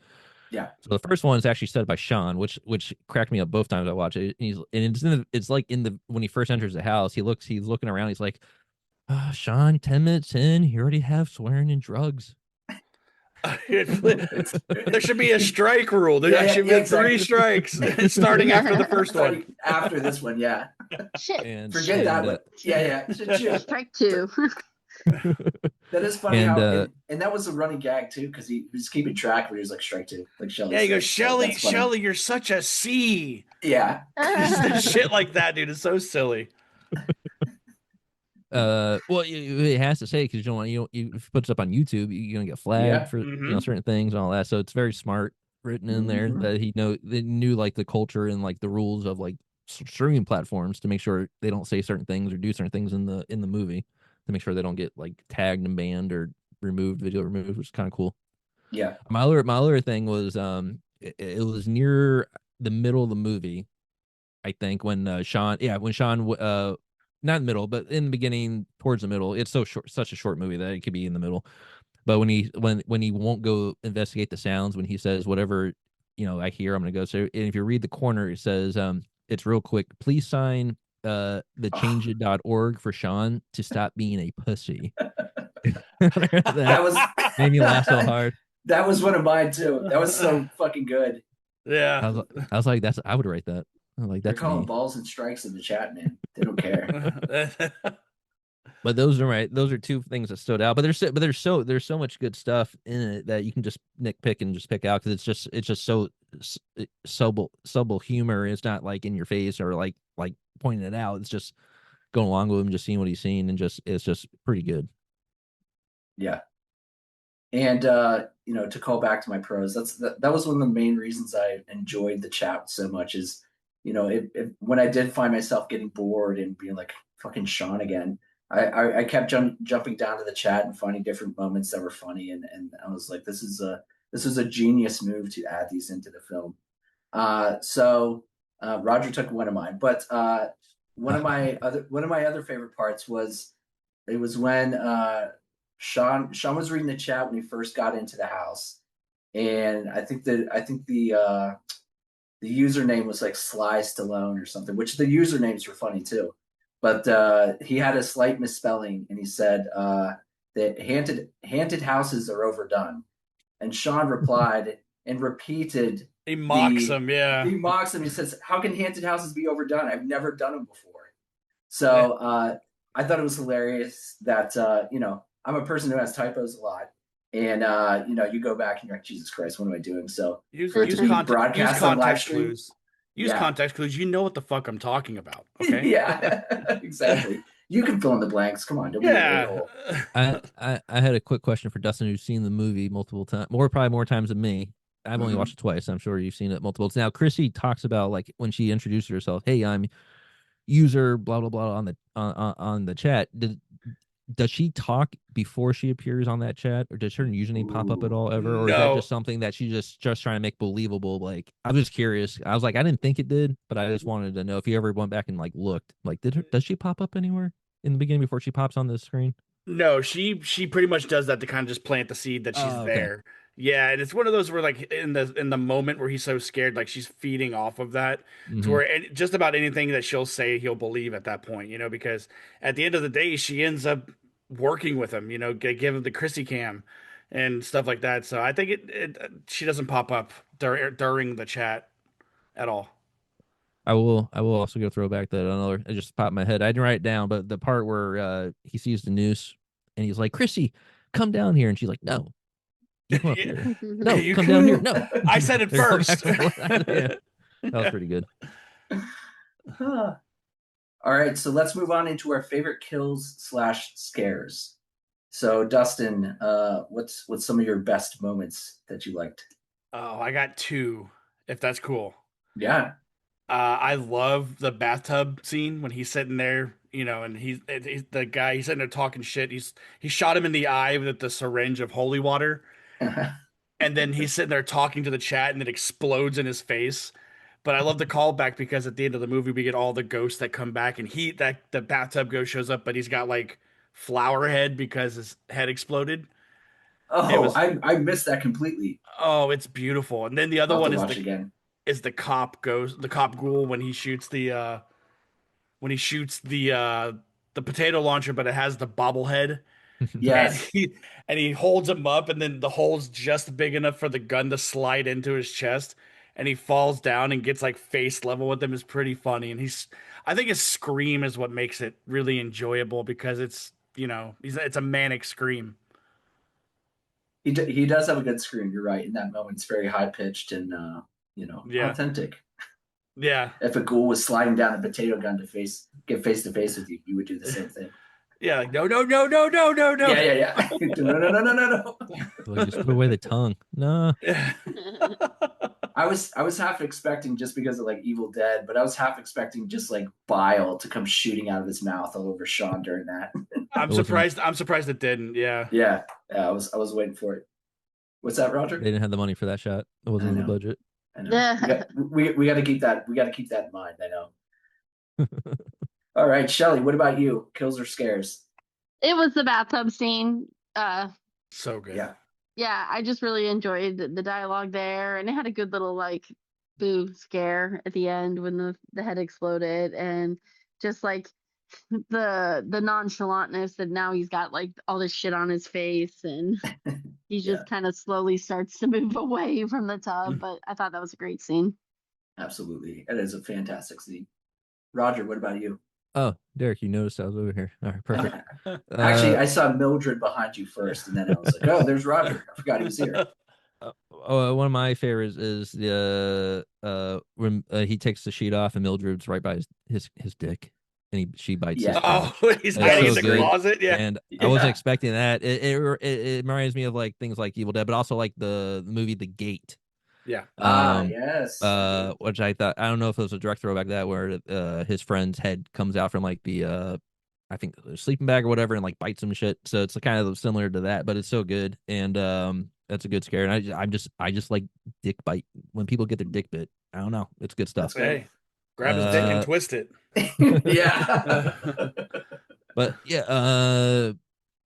Yeah. So the first one is actually said by Shawn, which cracked me up both times I watch it. It's like when he first enters the house, he's looking around, he's like, Shawn, 10 minutes in, you already have swearing and drugs. There should be a strike rule. There should be exactly. 3 strikks starting after the first one. After this one, yeah. Shit. And Forget that one. Yeah. Strike 2. That is funny And, and that was a running gag too, because he was keeping track when he was like strike 2, like Shelly. Yeah, he goes, said. So Shelly, you're such a C. Yeah. Shit like that, dude, is so silly. well, it has to say, because if you put it up on YouTube, you're gonna get flagged Yeah. for Mhm. certain things and all that. So it's very smart written in there Mhm. that they knew like the culture and like the rules of like streaming platforms to make sure they don't say certain things or do certain things in the movie to make sure they don't get like tagged and banned or video removed, which is kind of cool. Yeah. My other thing was it was near the middle of the movie, I think, when Shawn not in the middle, but in the beginning towards the middle. It's so short, such a short movie that it could be in the middle. But when he won't go investigate the sounds, when he says whatever I hear, I'm gonna go. So, and if you read the corner, it says it's real quick. Please sign the Oh, change.org for Shawn to stop being a pussy. That that was made me laugh so hard. that was one of mine too. That was so fucking good. Yeah. I was like, I would write that. I'm like, They're that's calling me. balls and strikes in the chat, man. They don't care. But those are right. Those are two things that stood out. But there's so much good stuff in it that you can just nitpick and just pick out because it's just so subtle humor. It's not like in your face or like pointing it out. It's just going along with him, just seeing what he's seen, and it's just pretty good. Yeah. And to call back to my pros, that was one of the main reasons I enjoyed the chat so much is, when I did find myself getting bored and being like fucking Shawn again, I kept jumping down to the chat and finding different moments that were funny, and I was like, this is a genius move to add these into the film. So Roger took one of mine, but one of my other favorite parts was it was when Shawn was reading the chat when he first got into the house, and I think the username was like Sly Stallone or something, which the usernames were funny too. But he had a slight misspelling, and he said that haunted houses are overdone, and Shawn replied and repeated He mocks the him, yeah. he mocks him. He says, "How can haunted houses be overdone? I've never done them before." So I thought it was hilarious that I'm a person who has typos a lot, and you go back and you're like, Jesus Christ, what am I doing? So Use for it to use be context use broadcast on live context stream, clues. Use yeah, context clues. You know what the fuck I'm talking about, okay? yeah, exactly. You can fill in the blanks. Come on, don't be an a Yeah. hole. I had a quick question for Dustin, who's seen the movie multiple times, probably more times than me. I've only Mm-hmm. watched it twice. I'm sure you've seen it multiple. Now, Chrissy talks about like when she introduced herself. Hey, I'm user blah blah blah on the chat. Does she talk before she appears on that chat, or does her username pop up at Ooh. all ever, or is that just No. something that she just trying to make believable? Like, I'm just curious. I was like, I didn't think it did, but I just wanted to know if you ever went back and like looked. Like, does she pop up anywhere in the beginning before she pops on the screen? No, she pretty much does that to kind of just plant the seed that she's Oh, okay. there. Yeah, and it's one of those where like in the moment where he's so scared, like she's feeding off of that to Hmm. where just about anything that she'll say, he'll believe at that point, because at the end of the day, she ends up working with him, give him the Chrissy cam and stuff like that. So I think she doesn't pop up during the chat at all. I will also go throw back that another. It just popped in my head. I didn't write it down, but the part where he sees the noose and he's like, "Chrissy, come down here," and she's like, "No, you come up Yeah, here. No, you come down here. could. No." I said it They're going back first. and forth. Yeah, that was pretty good. Huh. All right, so let's move on into our favorite kills slash scares. So Dustin, what's some of your best moments that you liked? Oh, I got two, if that's cool. Yeah. I love the bathtub scene when he's sitting there, and he's the guy. He's sitting there talking shit. He shot him in the eye with the syringe of holy water, and then he's sitting there talking to the chat, and it explodes in his face. But I love the callback because at the end of the movie, we get all the ghosts that come back, and the bathtub ghost shows up, but he's got like flower head because his head exploded. It Oh, was I missed that completely. oh, it's beautiful. And then the other I'll have to one watch again. is the cop ghost, the cop ghoul when he shoots the potato launcher, but it has the bobblehead, and Yes. he holds him up, and then the hole's just big enough for the gun to slide into his chest, and he falls down and gets like face level with him. Is pretty funny, and I think his scream is what makes it really enjoyable because it's a manic scream. He does have a good scream. You're right. In that moment, it's very high pitched and Yeah, authentic. yeah, If a ghoul was sliding down a potato gun to get face to face with you, you would do the same thing. yeah. Like no, no, no, no, no, no, no. Yeah, yeah, yeah. No, no, no, no, no, no. Like, just put away the tongue. No. I was half expecting just because of like Evil Dead, but I was half expecting just like bile to come shooting out of his mouth all over Shawn during that. I'm It wasn't. surprised. I'm surprised it didn't. Yeah. Yeah, I was waining for it. What's that, They Roger? didn't have the money for that shot. It I wasn't in the know, budget. I know. We Yeah. got we got to keep that. We got to keep that in mind. I know. All right, Shelly, what about you? Kills or scares? It was the bathtub scene. So good. Yeah, Yeah, I just really enjoyed the dialogue there, and it had a good little like boo scare at the end when the head exploded, and just like the nonchalantness that now he's got like all this shit on his face, and he yeah, just kind of slowly starts to move away from the tub. But I thought that was a great scene. absolutely. It is a fantastic scene. Roger, what about you? Oh, Derek, you noticed I was over here. All right, perfect. Actually, I saw Mildred behind you first, and then I was like, "Oh, there's Roger. I forgot he was here." One of my favorites is the when he takes the sheet off and Mildred's right by his dick, and she bites his Yeah. Oh, crotch. he's It's hiding so in the good. closet. Yeah. And I Yeah. wasn't expecting that. It reminds me of like things like Evil Dead, but also like the movie The Gate. Yeah. Yes. Which I thought, I don't know if it was a direct throwback to that, where his friend's head comes out from like the I think the sleeping bag or whatever, and like bites him and shit. So it's kind of similar to that, but it's so good. And that's a good scare. And I just like dick bite when people get their dick bit. I don't know, it's good stuff. That's good. Hey, grab his dick and Uh, twist it. Yeah. But yeah,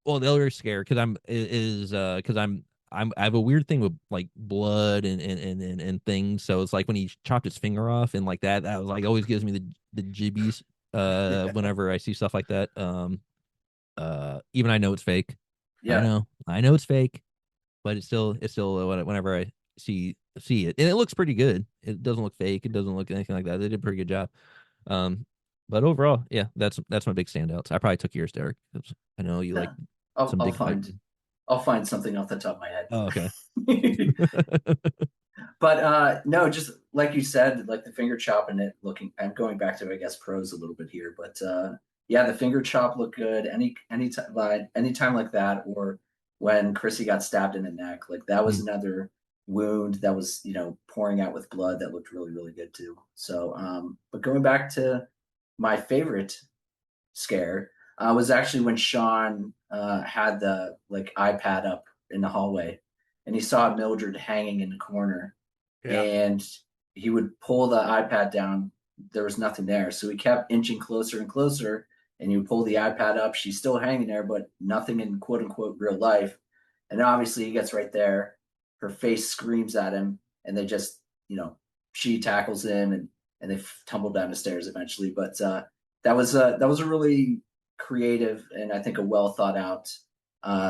well, the other scare because because I have a weird thing with like blood and things. So it's like when he chopped his finger off and like that was like always gives me the jibbies whenever I see stuff like that. Even I know it's fake. Yeah. I know it's fake, but it's still whenever I see it, and it looks pretty good. It doesn't look fake. It doesn't look anything like that. They did a pretty good job. Um, but overall, yeah, that's my big standouts. I probably took yours, Derek. 'Cause I know you like Yeah. I'll, some I'll dick find biting. I'll find something off the top of my Oh, okay. head. But no, just like you said, like the finger chop and it looking. I'm going back to I guess pros a little bit here, but yeah, the finger chop looked good. Anytime like that, or when Chrissy got stabbed in the neck, like that was Mm. another wound that was pouring out with blood that looked really really good too. So but going back to my favorite scare was actually when Shawn had the like iPad up in the hallway, and he saw Mildred hanging in the corner, Yeah. and he would pull the iPad down. There was nothing there, so he kept inching closer and closer. And you pull the iPad up, she's still hanging there, but nothing in quote unquote real life. And obviously, he gets right there. Her face screams at him, and they just, she tackles him, and they tumble down the stairs eventually. But that was a really creative and I think a well thought out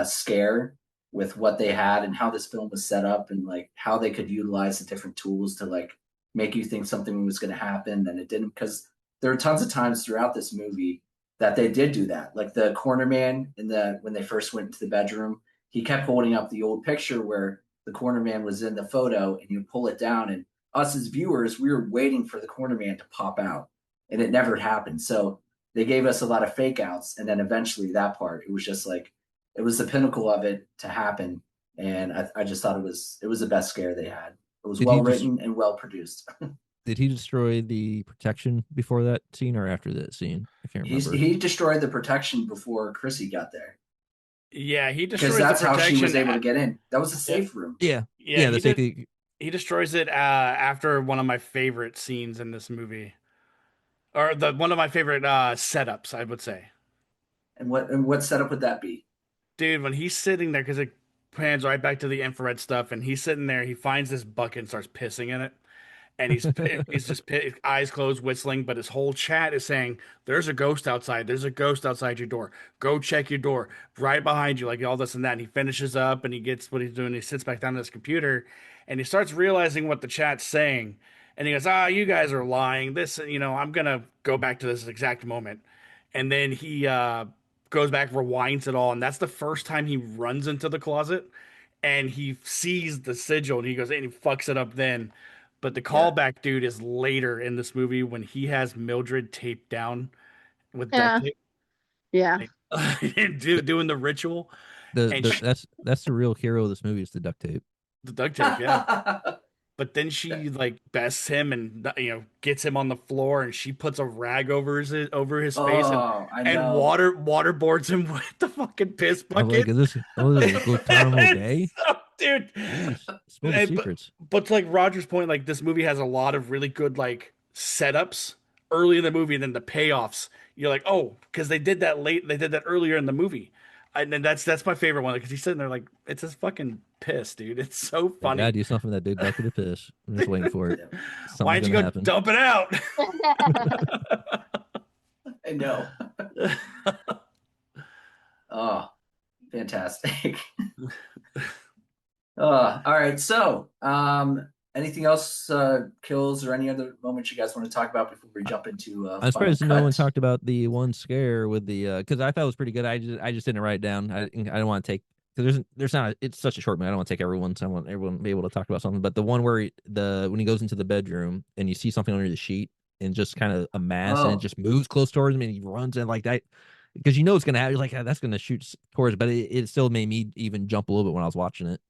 scare with what they had and how this film was set up and like how they could utilize the different tools to like make you think something was going to happen and it didn't, because there are tons of times throughout this movie that they did do that. Like the corner man when they first went into the bedroom, he kept holding up the old picture where the corner man was in the photo, and you pull it down, and us as viewers, we were waiting for the corner man to pop out, and it never happened. So they gave us a lot of fake outs, and then eventually that part, it was just like it was the pinnacle of it to happen, and I just thought it was the best scare they had. It was Did he well just written and well produced. did he destroy the protection before that scene or after that scene? I can't remember. He destroyed the protection before Chrissy got there, Yeah. He because destroys the that's how she was protection. able to get in. That was a safe room. Yeah, Yeah. the safety. He destroys it after one of my favorite scenes in this movie, or the one of my favorite setups, I would say. And what setup would that be? Dude, when he's sitting there, because it pans right back to the infrared stuff, and he's sitting there, he finds this bucket and starts pissing in it, and he's just eyes closed, whistling, but his whole chat is saying, "There's a ghost outside. There's a ghost outside your door. Go check your door. Right behind you, like all this and that." And he finishes up, and he gets what he's doing. He sits back down at his computer, and he starts realizing what the chat's saying, and he goes, "Ah, you guys are lying. This, I'm gonna go back to this exact moment." And then he goes back, rewinds it all, and that's the first time he runs into the closet and he sees the sigil and he goes and he fucks it up then. But the Yeah. callback, dude, is later in this movie when he has Mildred taped down with duct Yeah. tape, Yeah. doing the ritual, and That's the real hero of this movie is the duct tape. the duct tape, yeah. but then she like bests him and gets him on the floor, and she puts a rag over his face Oh, I and know. waterboards him with the fucking piss I was like, bucket. is this Guantanamo Bay? Dude. Jeez, spill the And, secrets. but to like Roger's point, like this movie has a lot of really good like setups early in the movie, and then the payoffs. You're like, oh, because they did that late. They did that earlier in the movie, and then that's my favorite one because he's sitting there like, it's just fucking piss, dude. It's so I gotta funny. do something with that big bucket of piss. I'm just waiting for it. Yeah, Something's Why'd you gonna go happen. dump it out? I know. Oh, fantastic. All right. So, anything else, kills or any other moments you guys want to talk about before we jump into I'm final surprised no one cut? talked about the one scare with the because I thought it was pretty good. I just didn't write it down. I don't want to take because there's not it's such a short movie. I don't want to take everyone. So I want everyone to be able to talk about something. But the one where when he goes into the bedroom and you see something under the sheet and just kind of a mass and it Oh, just moves close towards him and he runs in like that because it's gonna happen. You're like, that's gonna shoot towards, but it still made me even jump a little bit when I was watching it.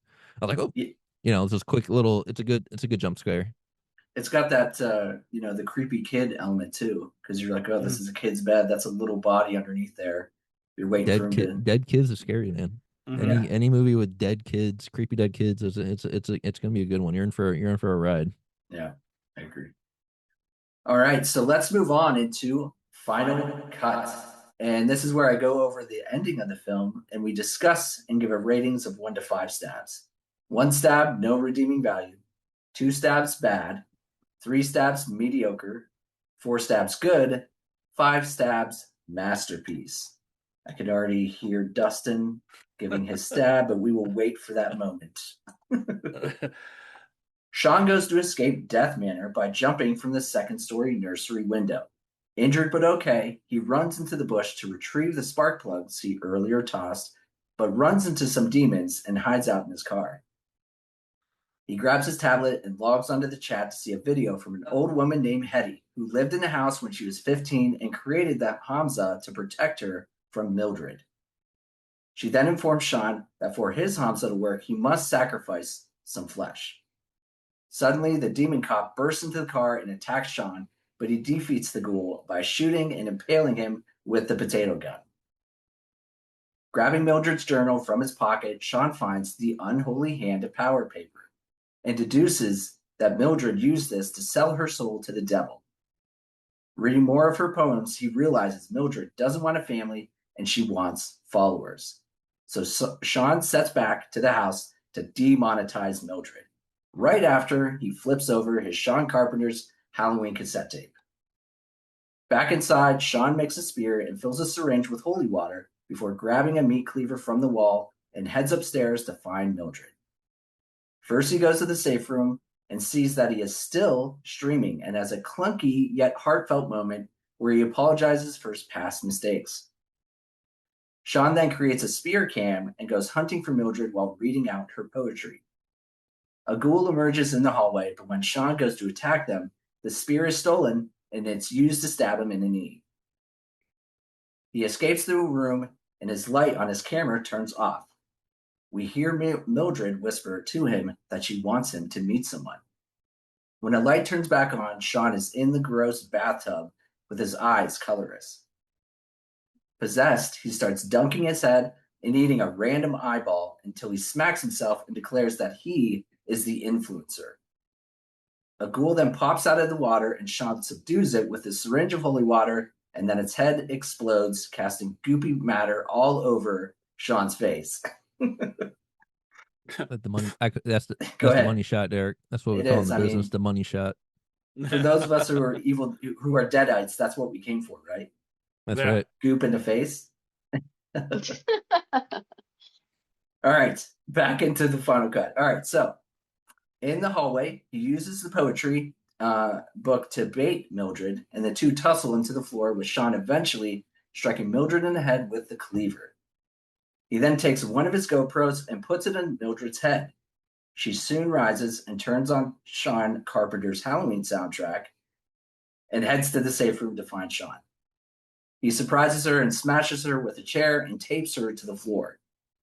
I was like, oh, y- it's just quick little. It's a good jump scare. it's got that the creepy kid element too, because you're like, oh, this is a kid's bed. That's a little body underneath there. You're waiting for him to. Dead kids is scary, man. Mhm. Yeah, Any movie with dead kids, creepy dead kids, it's gonna be a good one. You're in for a ride. yeah, I agree. All right, so let's move on into final cut. And this is where I go over the ending of the film and we discuss and give a ratings of 1 to 5 stabs. 1 stab, no redeeming value. 2 stabs, bad. 3 stabs, mediocre. 4 stabs, good. 5 stabs, masterpiece. I could already hear Dustin giving his stab, but we will wait for that moment. Shawn goes to escape Death Manor by jumping from the second-story nursery window. Injured but okay, he runs into the bush to retrieve the spark plugs he earlier tossed, but runs into some demons and hides out in his car. He grabs his tablet and logs onto the chat to see a video from an old woman named Hetty, who lived in the house when she was 15 and created that Hamza to protect her from Mildred. She then informs Shawn that for his Hamza to work, he must sacrifice some flesh. Suddenly, the demon cop bursts into the car and attacks Shawn, but he defeats the ghoul by shooting and impaling him with the potato gun. Grabbing Mildred's journal from his pocket, Shawn finds the unholy hand of power paper and deduces that Mildred used this to sell her soul to the devil. Reading more of her poems, he realizes Mildred doesn't want a family and she wants followers. So Shawn sets back to the house to demonetize Mildred. Right after, he flips over his Shawn Carpenter's Halloween cassette tape. Back inside, Shawn makes a spear and fills a syringe with holy water before grabbing a meat cleaver from the wall and heads upstairs to find Mildred. First, he goes to the safe room and sees that he is still streaming and has a clunky yet heartfelt moment where he apologizes for his past mistakes. Shawn then creates a spear cam and goes hunting for Mildred while reading out her poetry. A ghoul emerges in the hallway, but when Shawn goes to attack them, the spear is stolen and it's used to stab him in the knee. He escapes through a room and his light on his camera turns off. We hear Mildred whisper to him that she wants him to meet someone. When a light turns back on, Shawn is in the gross bathtub with his eyes colorless. Possessed, he starts dunking his head and eating a random eyeball until he smacks himself and declares that he is the influencer. A ghoul then pops out of the water and Shawn subdues it with a syringe of holy water, and then its head explodes, casting goopy matter all over Shawn's face. But the money, Go that's the ahead. money shot, Derek. That's what we It call in is. the I business, mean, the money shot. for those of us who are evil, who are deadites, that's what we came for, right? That's Yeah. right. Goop in the face. All right, back into the final cut. All right, so in the hallway, he uses the poetry book to bait Mildred, and the two tussle into the floor, with Shawn eventually striking Mildred in the head with the cleaver. He then takes one of his GoPros and puts it on Mildred's head. She soon rises and turns on Shawn Carpenter's Halloween soundtrack and heads to the safe room to find Shawn. He surprises her and smashes her with a chair and tapes her to the floor.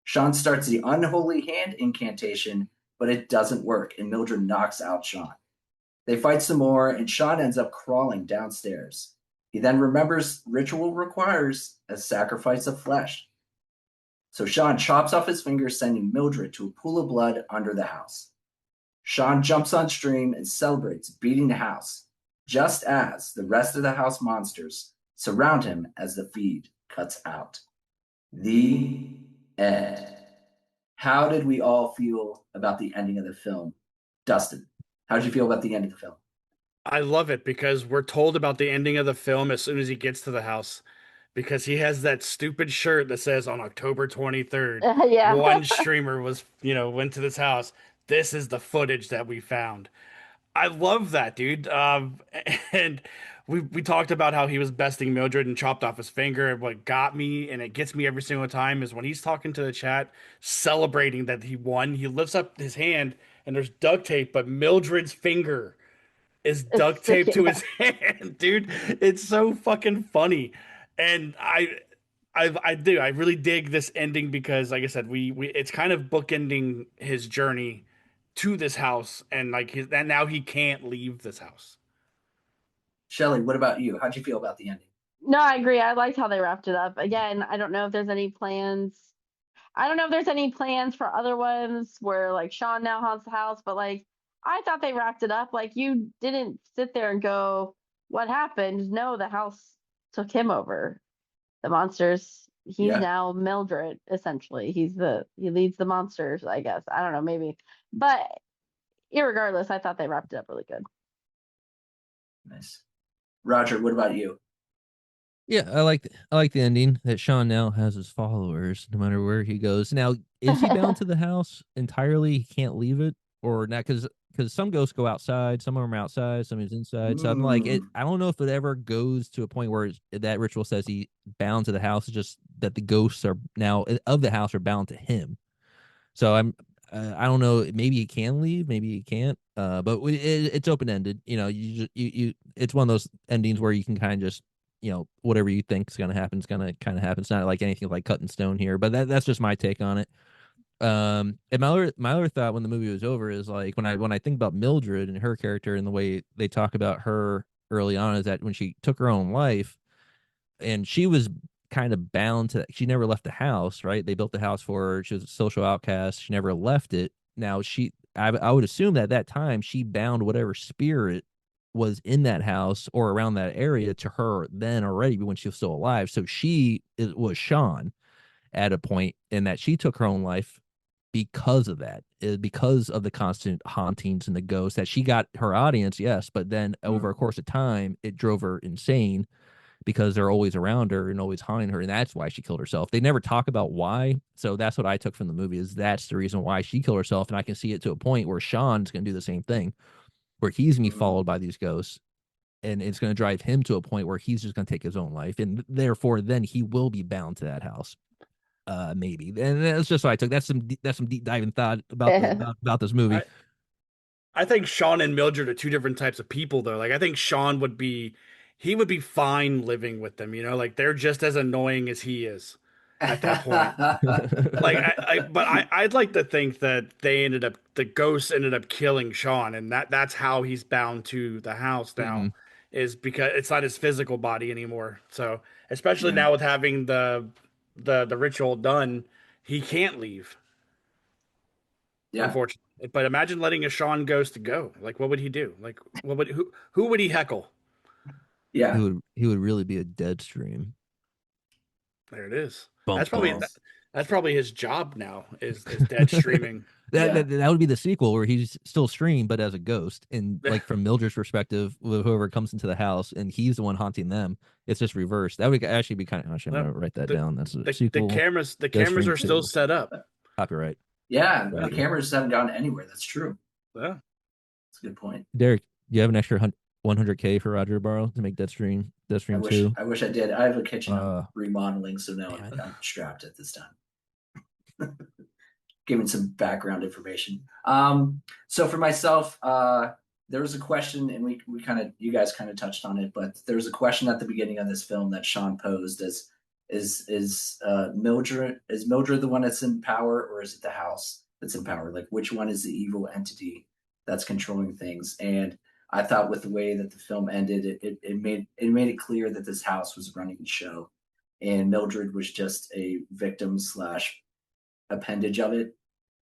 Shawn starts the unholy hand incantation, but it doesn't work, and Mildred knocks out Shawn. They fight some more, and Shawn ends up crawling downstairs. He then remembers ritual requires a sacrifice of flesh. So Shawn chops off his fingers, sending Mildred to a pool of blood under the house. Shawn jumps on stream and celebrates, beating the house, just as the rest of the house monsters surround him as the feed cuts out. The end. How did we all feel about the ending of the film? Dustin, how did you feel about the end of the film? I love it because we're told about the ending of the film as soon as he gets to the house. Because he has that stupid shirt that says on October 23rd, Yeah. one streamer went to this house. This is the footage that we found. I love that, dude. And we talked about how he was besting Mildred and chopped off his finger. And what got me, and it gets me every single time, is when he's talking to the chat, celebrating that he won. He lifts up his hand, and there's duct tape, but Mildred's finger is It's duct taped to sticking. his hand, dude. It's so fucking funny, and I do. I really dig this ending because, like I said, we it's kind of bookending his journey to this house, and and now he can't leave this house. Shelly, what about you? How'd you feel about the ending? No, I agree. I liked how they wrapped it up. Again, I don't know if there's any plans. I don't know if there's any plans for other ones where like Shawn now haunts the house, but like I thought they wrapped it up. Like you didn't sit there and go, "What happened?" No, the house took him over. The monsters. He's Yeah. now Mildred, essentially. He leads the monsters, I guess. I don't know, maybe. But irregardless, I thought they wrapped it up really good. Nice. Roger, what about you? Yeah, I like the ending that Shawn now has his followers no matter where he goes. Now, is he bound to the house entirely? He can't leave it or not? Because some ghosts go outside, some of them are outside, some is inside. So I'm like, I don't know if it ever goes to a point where that ritual says he bound to the house. It's just that the ghosts are now of the house are bound to him. So I don't know. Maybe he can leave, maybe he can't. But it's open ended. You know, you it's one of those endings where you can kind of just whatever you think is going to happen is going to kind of happen. It's not like anything like cut in stone here, but that's just my take on it. And my other thought when the movie was over is like when I think about Mildred and her character and the way they talk about her early on is that when she took her own life and she was kind of bound to, she never left the house, right? They built the house for her. She was a social outcast. She never left it. Now I would assume that at that time she bound whatever spirit was in that house or around that area to her then already when she was still alive. So was Shawn at a point in that she took her own life because of that, because of the constant hauntings and the ghosts that she got her audience, yes, but then over a course of time, it drove her insane because they're always around her and always haunting her, and that's why she killed herself. They never talk about why, so that's what I took from the movie is that's the reason why she killed herself, and I can see it to a point where Shawn's going to do the same thing, where he's going to be followed by these ghosts, and it's going to drive him to a point where he's just going to take his own life, and therefore then he will be bound to that house. Maybe, and that's just what I took. That's some deep diving thought about this movie. I think Shawn and Mildred are two different types of people, though. Like I think Shawn would be fine living with them. Like they're just as annoying as he is at that point. Like I'd like to think that the ghosts ended up killing Shawn, and that's how he's bound to the house now, is because it's not his physical body anymore. So especially now with having the ritual done, he can't leave. Yeah. Unfortunately. But imagine letting a Shawn ghost go. Like what would he do? Like who would he heckle? Yeah. He would really be a Deadstream. There it is. Bum, bum. That's probably his job now is dead streaming. That would be the sequel where he's still stream but as a ghost, and like from Mildred's perspective, whoever comes into the house and he's the one haunting them, it's just reversed. That would actually be kind of. Actually, I'm gonna write that down. That's a sequel. The cameras are still set up. Copyright. Yeah, the cameras haven't gone anywhere. That's true. Yeah, that's a good point. Derek, do you have an extra 100K for Roger to borrow to make Deadstream 2? I wish I did. I have a kitchen I'm remodeling, so now I'm strapped at this time. Giving some background information. So for myself, there was a question, and you guys kind of touched on it, but there was a question at the beginning of this film that Shawn posed as is Mildred the one that's in power, or is it the house? that's in power? Like, which one is the evil entity that's controlling things? And I thought with the way that the film ended, it made it clear that this house was running the show, and Mildred was just a victim slash appendage of it.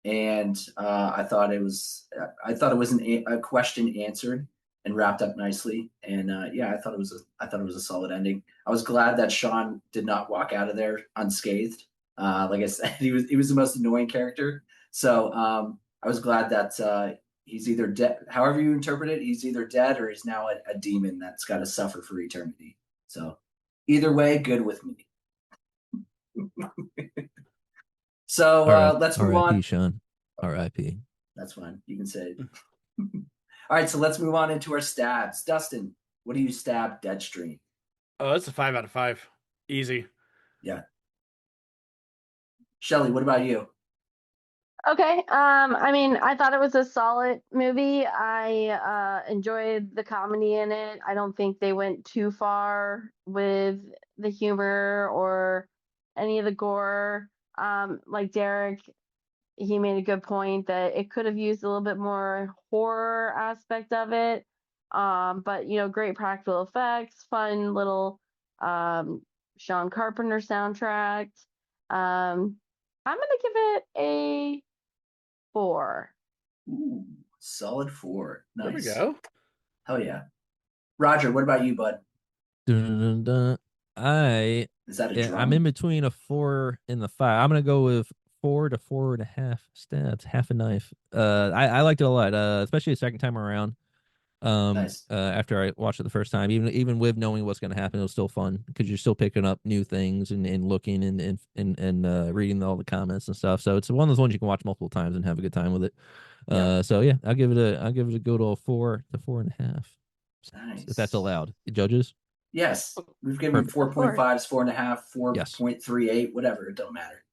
And I thought it was a question answered and wrapped up nicely. And yeah, I thought it was a solid ending. I was glad that Shawn did not walk out of there unscathed. Like I said, he was the most annoying character. So I was glad that he's either dead. However you interpret it, he's either dead or he's now a demon that's got to suffer for eternity. So either way, good with me. So let's move R.I.P. on. Shawn. R.I.P. That's fine. You can say it. All right, so let's move on into our stabs. Dustin, what do you stab Deadstream? Oh, it's a 5 out of 5. Easy. Yeah. Shelly, what about you? Okay. I mean, I thought it was a solid movie. I enjoyed the comedy in it. I don't think they went too far with the humor or any of the gore. Like Derek, he made a good point that it could have used a little bit more horror aspect of it. But great practical effects, fun little Sean Carpenter soundtrack. I'm gonna give it a 4. Ooh, solid 4. Nice. There we go. Hell yeah. Roger, what about you, bud? Dun, dun, dun. Is that a drum? I'm in between a 4 and the 5. I'm gonna go with 4 to 4.5 stabs, half a knife. I liked it a lot, especially the second time around. Nice. After I watched it the first time, even with knowing what's gonna happen, it was still fun because you're still picking up new things and looking and reading all the comments and stuff. So it's one of those ones you can watch multiple times and have a good time with it. Yeah. So yeah, I'll give it a good old 4 to 4.5. Nice. If that's allowed, judges. Yes. We've given 4.5s, 4.5, Yes. 4.38, whatever. It don't matter.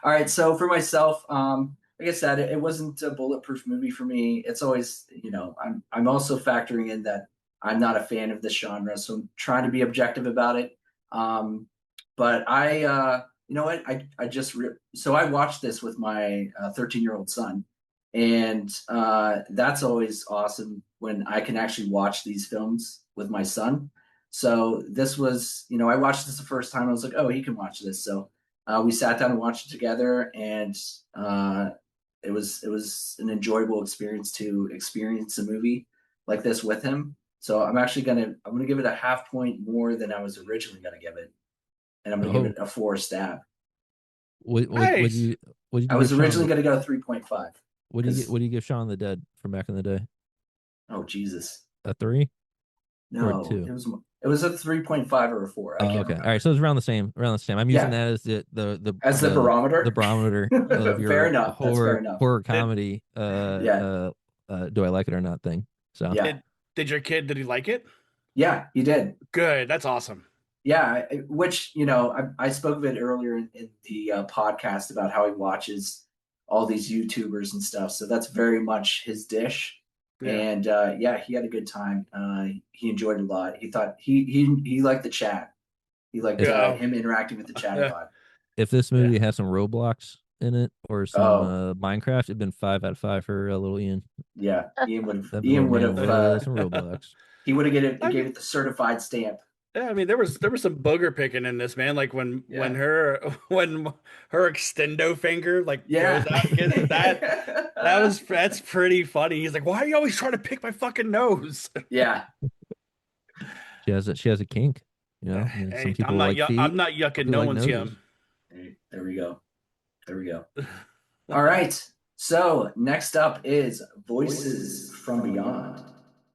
All right. So for myself, like I said, it wasn't a bulletproof movie for me. It's always, I'm also factoring in that I'm not a fan of this genre, so I'm trying to be objective about it. But you know what? So I watched this with my 13-year-old son, and that's always awesome when I can actually watch these films with my son. So this was, I watched this the first time. I was like, oh, he can watch this. So we sat down and watched it together, and it was an enjoyable experience to experience a movie like this with him. So I'm gonna give it a half point more than I was originally gonna give it, and I'm gonna give it a 4 stab. Would Nice. you I was give originally Shawn gonna go 3.5. what do you give Shaun of the Dead from back in the day? Oh Jesus, A 3 or a no, 2? it was a 3.5 or a 4. I can't Okay. remember. All right. So it's around the same. I'm using that as the barometer. the barometer of your Fair enough. That's fair enough. horror comedy. Yeah. Do I like it or not thing? So Yeah. Did he like it? Yeah, he did. Good. That's awesome. Yeah, which I spoke of it earlier in the podcast about how he watches all these YouTubers and stuff. So that's very much his dish. Yeah. And yeah, he had a good time. He enjoyed it a lot. He thought he liked the chat. He liked him interacting with the chat a lot. If this movie has some Roblox in it or some Minecraft, it'd been 5 out of 5 for little Ian. Yeah, Ian would have. Some Roblox. He would have gave it the certified stamp. Yeah, I mean there was some booger picking in this, man. Like when her extendo finger goes out and gets that. That's pretty funny. He's like, "Why are you always trying to pick my fucking nose?" Yeah. She has a kink, Some Hey, people like feet. I'm not yucking no one's yum. There we go. All right. So next up is Voices from Beyond.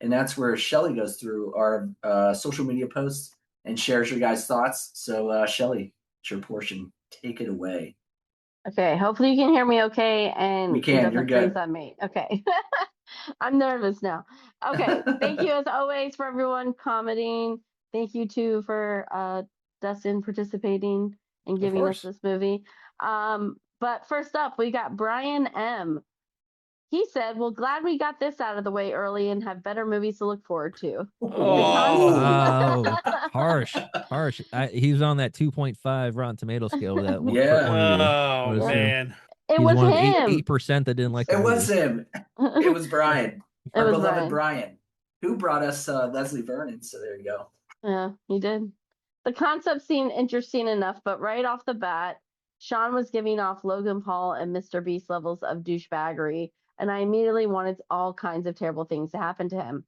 And that's where Shelly goes through our social media posts and shares your guys' thoughts. So Shelly, it's your portion. Take it away. Okay, hopefully you can hear me okay and we can. it doesn't You're good. freeze on me. Okay. I'm nervous now. Okay. Thank you as always for everyone commenting. Thank you too for Dustin participating and giving us this movie. But first up, we got Brian M. He said, "Well, glad we got this out of the way early and have better movies to look forward to." Oh, harsh. He's on that 2.5 Rotten Tomato scale with that. Yeah. Oh man. It He's was one of the him. 8% that didn't like the It was movie. him. It was Brian. It Our was beloved Brian. Brian, who brought us Leslie Vernon. So there you go. Yeah, he did. The concept seemed interesting enough, but right off the bat, Shawn was giving off Logan Paul and Mr. Beast levels of douchebaggery, and I immediately wanted all kinds of terrible things to happen to him.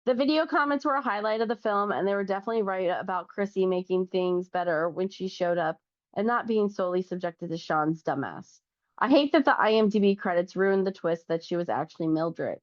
The video comments were a highlight of the film, and they were definitely right about Chrissy making things better when she showed up and not being solely subjected to Shawn's dumbass. I hate that the IMDb credits ruined the twist that she was actually Mildred.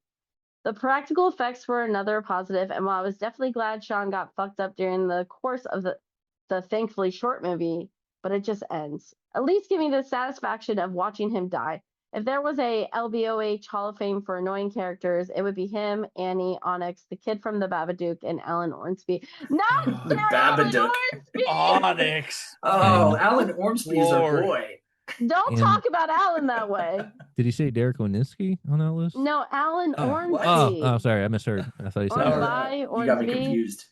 The practical effects were another positive, and while I was definitely glad Shawn got fucked up during the course of the thankfully short movie, but it just ends. At least give me the satisfaction of watching him die. If there was a LBOH Hall of Fame for annoying characters, it would be him, Annie, Onyx, the kid from the Babadook, and Alan Ormsby. Not The Sir Alan Babadook. Ormsby! Onyx. Oh, And- Alan Ormsby is our Lord. boy. Don't And- talk about Alan that way. Did he say Derek Oninsky on that list? No, Alan Oh, what? Ormsby. Oh, sorry, I misheard. I thought he said. Ormsby, that. You got me Ormsby. confused.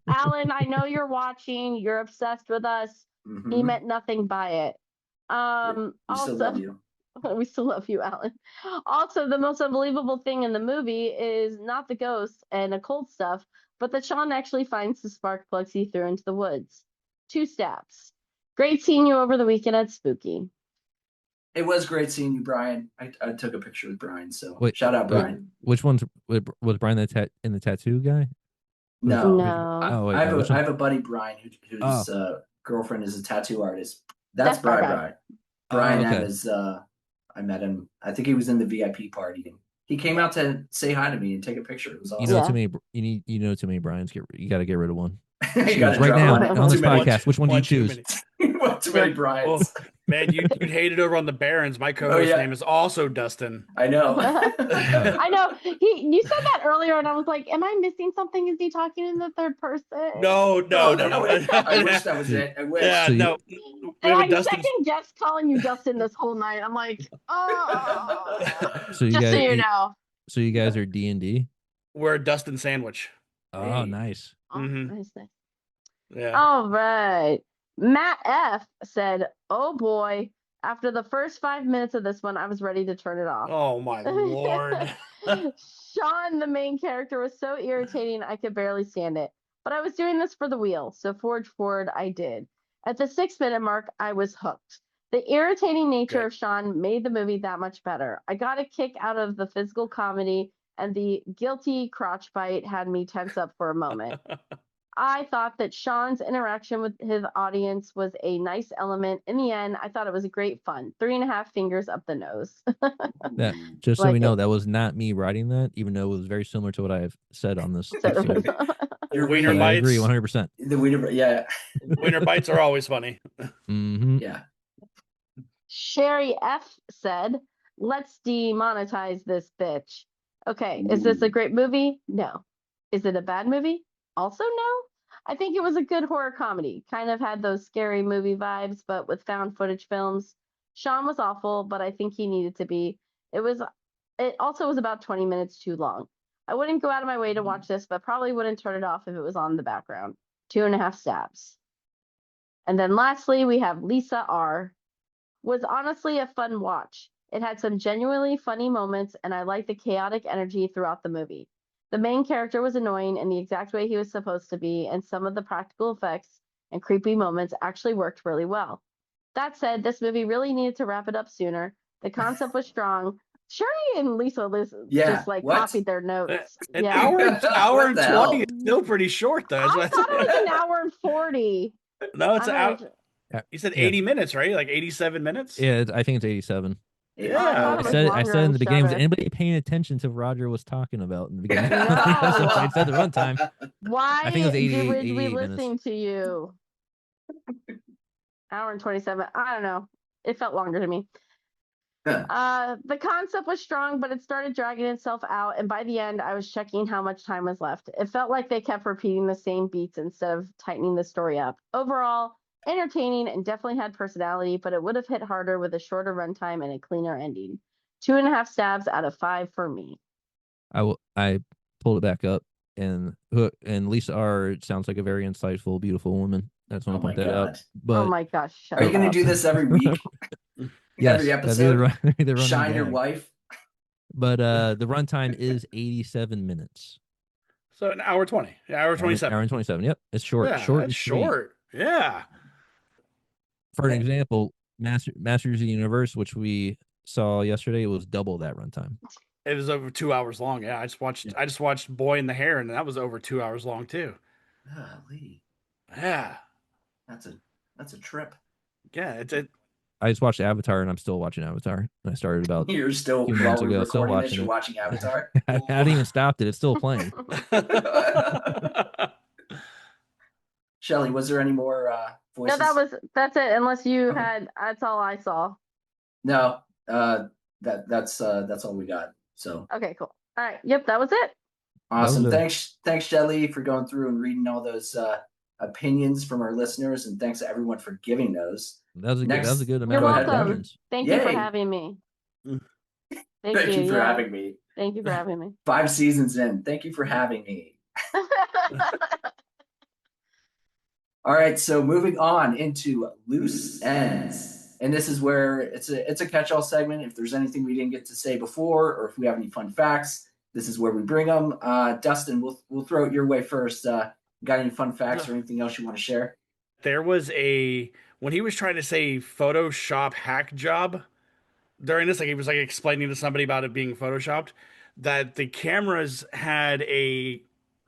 Alan, I know you're watching. You're obsessed with us. Mhm. He meant nothing by it. We still love Also, you. we still love you, Alan. Also, the most unbelievable thing in the movie is not the ghosts and occult stuff, but that Shawn actually finds the spark plugs he threw into the woods. 2 stabs. Great seeing you over the weekend at Spooky. It was great seeing you, Brian. I took a picture with Brian, so Wait, shout out, wait. Brian. Which one's was Brian in the tattoo guy? No, No. Oh wait, I have which I one? have a buddy, Brian, whose Oh. girlfriend is a tattoo artist. That's That's Brian. Brian. Brian okay. M is I met him. I think he was in the VIP party, and he came out to say hi to me and take a picture. It was You awesome. know Yeah. too many. You know too many Brian's. You got to get rid of one. You gotta Right drop now one. on this Too many. podcast. Which one do you One too choose? many. One too many Yeah. Brian's. Oh, man, you'd hate it over on the Barrens. My co-host yeah. name is also Dustin. I know. I know. You said that earlier, and I was like, "Am I missing something? Is he talking in the third person?" No. I wish that was it. I wish. Yeah, So you- no. And I Dustin's. second guessed calling you Dustin this whole night. I'm like, oh. So you Just guys. so you know. So you guys are D&D. We're a Dustin sandwich. Oh, Hey. nice. Oh, Mhm. nice, nice. Yeah. All right. Matt F said, "Oh boy, after the first 5 minutes of this one, I was ready to turn it off." Oh my lord. Shawn, the main character, was so irritating I could barely stand it. But I was doing this for the wheel, so forge forward I did. At the 6 minute mark, I was hooked. The irritating nature Good. of Shawn made the movie that much better. I got a kick out of the physical comedy, and the guilty crotch bite had me tense up for a moment. I thought that Shawn's interaction with his audience was a nice element. In the end, I thought it was a great fun. 3.5 fingers up the nose. That just so Like we know, it. that was not me writing that, even though it was very similar to what I have said on this So- episode. You're Wiener But I agree bites. 100%. The winner, yeah, Winter bites are always funny. Mm-hmm. yeah. Sherry F said, "Let's demonetize this bitch." Okay, is this a great movie? No. Is it a bad movie? Also no. I think it was a good horror comedy. Kind of had those scary movie vibes, but with found footage films. Shawn was awful, but I think he needed to be. It also was about 20 minutes too long. I wouldn't go out of my way to watch this, but probably wouldn't turn it off if it was on the background. 2.5 stabs. And then lastly, we have Lisa R. Was honestly a fun watch. It had some genuinely funny moments, and I liked the chaotic energy throughout the movie. The main character was annoying in the exact way he was supposed to be, and some of the practical effects and creepy moments actually worked really well. That said, this movie really needed to wrap it up sooner. The concept was strong. Sherry and Lisa Yeah, just like what? copied their notes. An Yeah. hour What and the 20 hell? is still pretty short though. I thought it was an hour and 40. No, it's I'm an gonna- hour. You said Yeah. 80 minutes, right? Like 87 minutes? Yeah, I think it's 87. Yeah. I thought I it was said longer in on the beginning. Was Shudder. anybody paying attention to what Roger was talking about in the beginning? No. I said the runtime. Why I think it was 88 did we 88 minutes. listen to you? Hour and 27. I don't know. It felt longer to me. The concept was strong, but it started dragging itself out, and by the end, I was checking how much time was left. It felt like they kept repeating the same beats instead of tightening the story up. Overall, entertaining and definitely had personality, but it would have hit harder with a shorter runtime and a cleaner ending. 2.5 stabs out of 5 for me. I pulled it back up, and Lisa R sounds like a very insightful, beautiful woman. I just want Oh to my point that out. god. But Oh my gosh! Shut Are you going to up. do this every week? Yes, every that'd episode. be the running Shine your gag. wife. But the runtime is 87 minutes. So an hour 20, hour 27. Hour and 27. Yep, it's short, Yeah, short that's and sweet. short. Yeah. For an example, Masters of the Universe, which we saw yesterday, was double that runtime. It was over 2 hours long. Yeah, I just watched Boy in the Hair, and that was over 2 hours long too. Golly, Yeah. that's a trip. Yeah, it I just watched Avatar, and I'm still watching Avatar. I started about You're still, a few while months we're ago, still recording this, watching you're it. watching Avatar. I haven't even stopped it. It's still playing. Shelly, was there any more No, voices? that's it. Unless you Okay. had, that's all I saw. No, that's all we got. So Okay, cool. All right. Yep, that was it. awesome. That Thanks, Shelly, for going through and reading all those opinions from our listeners, and thanks to everyone for giving those. was a Next, good You're amount go of ahead, welcome. questions. Thank you for Yay. having me. Thank Thank you for Yeah. having me. Thank you for having me. 5 seasons in. Thank you for having me. All right, so moving on into loose ends. And this is where it's a catch-all segment. If there's anything we didn't get to say before, or if we have any fun facts, this is where we bring them. Dustin, we'll throw it your way first. Got any fun facts or anything else you want to share? there was when he was trying to say Photoshop hack job during this, like he was like explaining to somebody about it being photoshopped, that the cameras had a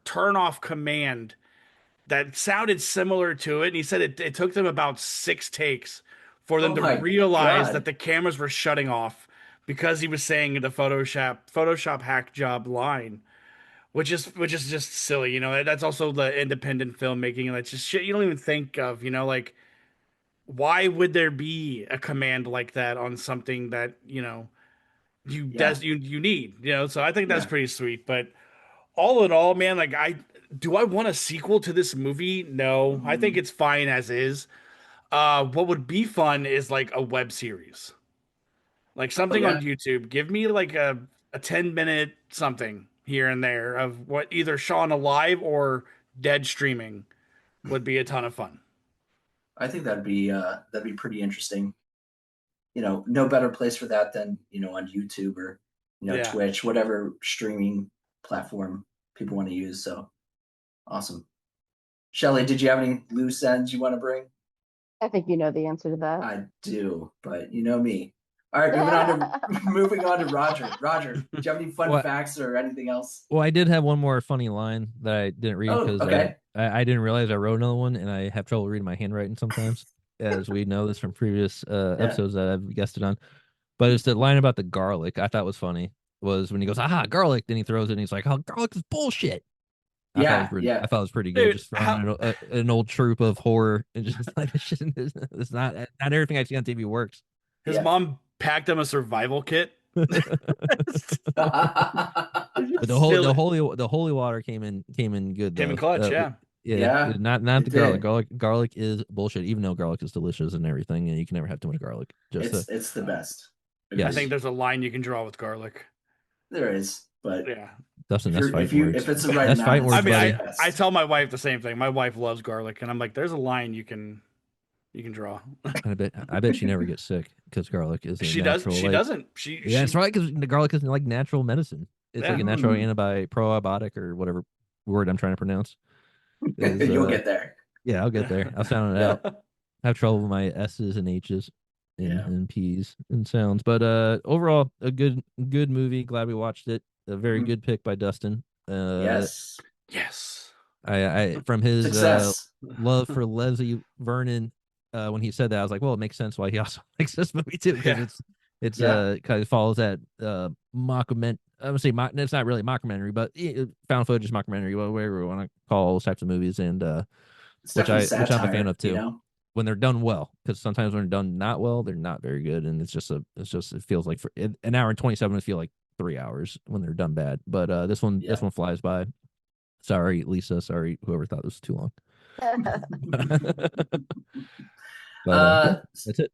turn off command that sounded similar to it. And he said it took them about 6 takes for them Oh to my realize God. that the cameras were shutting off because he was saying the Photoshop hack job line, which is just silly. You know, that's also the independent filmmaking, and that's just shit you don't even think of. You know, like why would there be a command like that on something that Yeah. you need? You know, so I think that's Yeah. pretty sweet. But all in all, man, like I want a sequel to this movie? No, I think it's fine as is. What would be fun is like a web series, like Oh something yeah. on YouTube. Give me like a 10-minute something here and there of what either Shawn alive or dead streaming would be a ton of fun. I think that'd be pretty interesting. No better place for that than, on YouTube or, Yeah. Twitch, whatever streaming platform people want to use. So awesome. Shelly, did you have any loose ends you want to bring? I think you know the answer to that. I do, but you know me. All right, moving on to Roger. Roger, do you have any fun What? facts or anything else? Well, I did have one more funny line that I didn't read Oh, because okay. I didn't realize I wrote another one, and I have trouble reading my handwriting sometimes, as we know this from previous Yeah. episodes that I've guested on. But it's the line about the garlic I thought was funny was when he goes, "Aha, garlic!" Then he throws it, and he's like, "Oh, garlic is bullshit." I thought it was pretty. Yeah. I thought it was pretty good. Dude, Just throwing an old troop of horror and just like it's not everything I see on TV works. his Yeah. mom packed him a survival kit. But the holy water came in good Came though. in clutch, yeah. Yeah, not it the garlic. did. Garlic is bullshit. Even though garlic is delicious and everything, and you can never have too much garlic. Just It's the best. Yes. I think there's a line you can draw with garlic. There is, but Yeah. Dustin, if that's you're fighting words. if it's the right That's amount, fighting it's words, I mean, buddy. I tell my wife the same thing. My wife loves garlic, and I'm like, there's a line you can draw. I bet she never gets sick because garlic is a She natural. doesn't. Yeah, it's right because the garlic isn't like natural medicine. It's like a natural probiotic or whatever word I'm trying to pronounce. you'll get there. Yeah, I'll get there. I'll sound it out. I have trouble with my S's and H's and P's and sounds. But overall, a good movie. Glad we watched it. A very good pick by Dustin. Yes. I from his Success. love for Leslie Vernon, when he said that, I was like, well, it makes sense why he also likes this movie too, because it's kind of follows that mockument. I would say it's not really mockumentary, but found footage mockumentary, whatever we want to call all those types of movies, and which I'm a fan of too. When they're done well, because sometimes when they're done not well, they're not very good, and it feels like for an hour and 27 would feel like 3 hours when they're done bad. But this one flies by. Sorry, Lisa. Sorry, whoever thought this was too long. But that's it.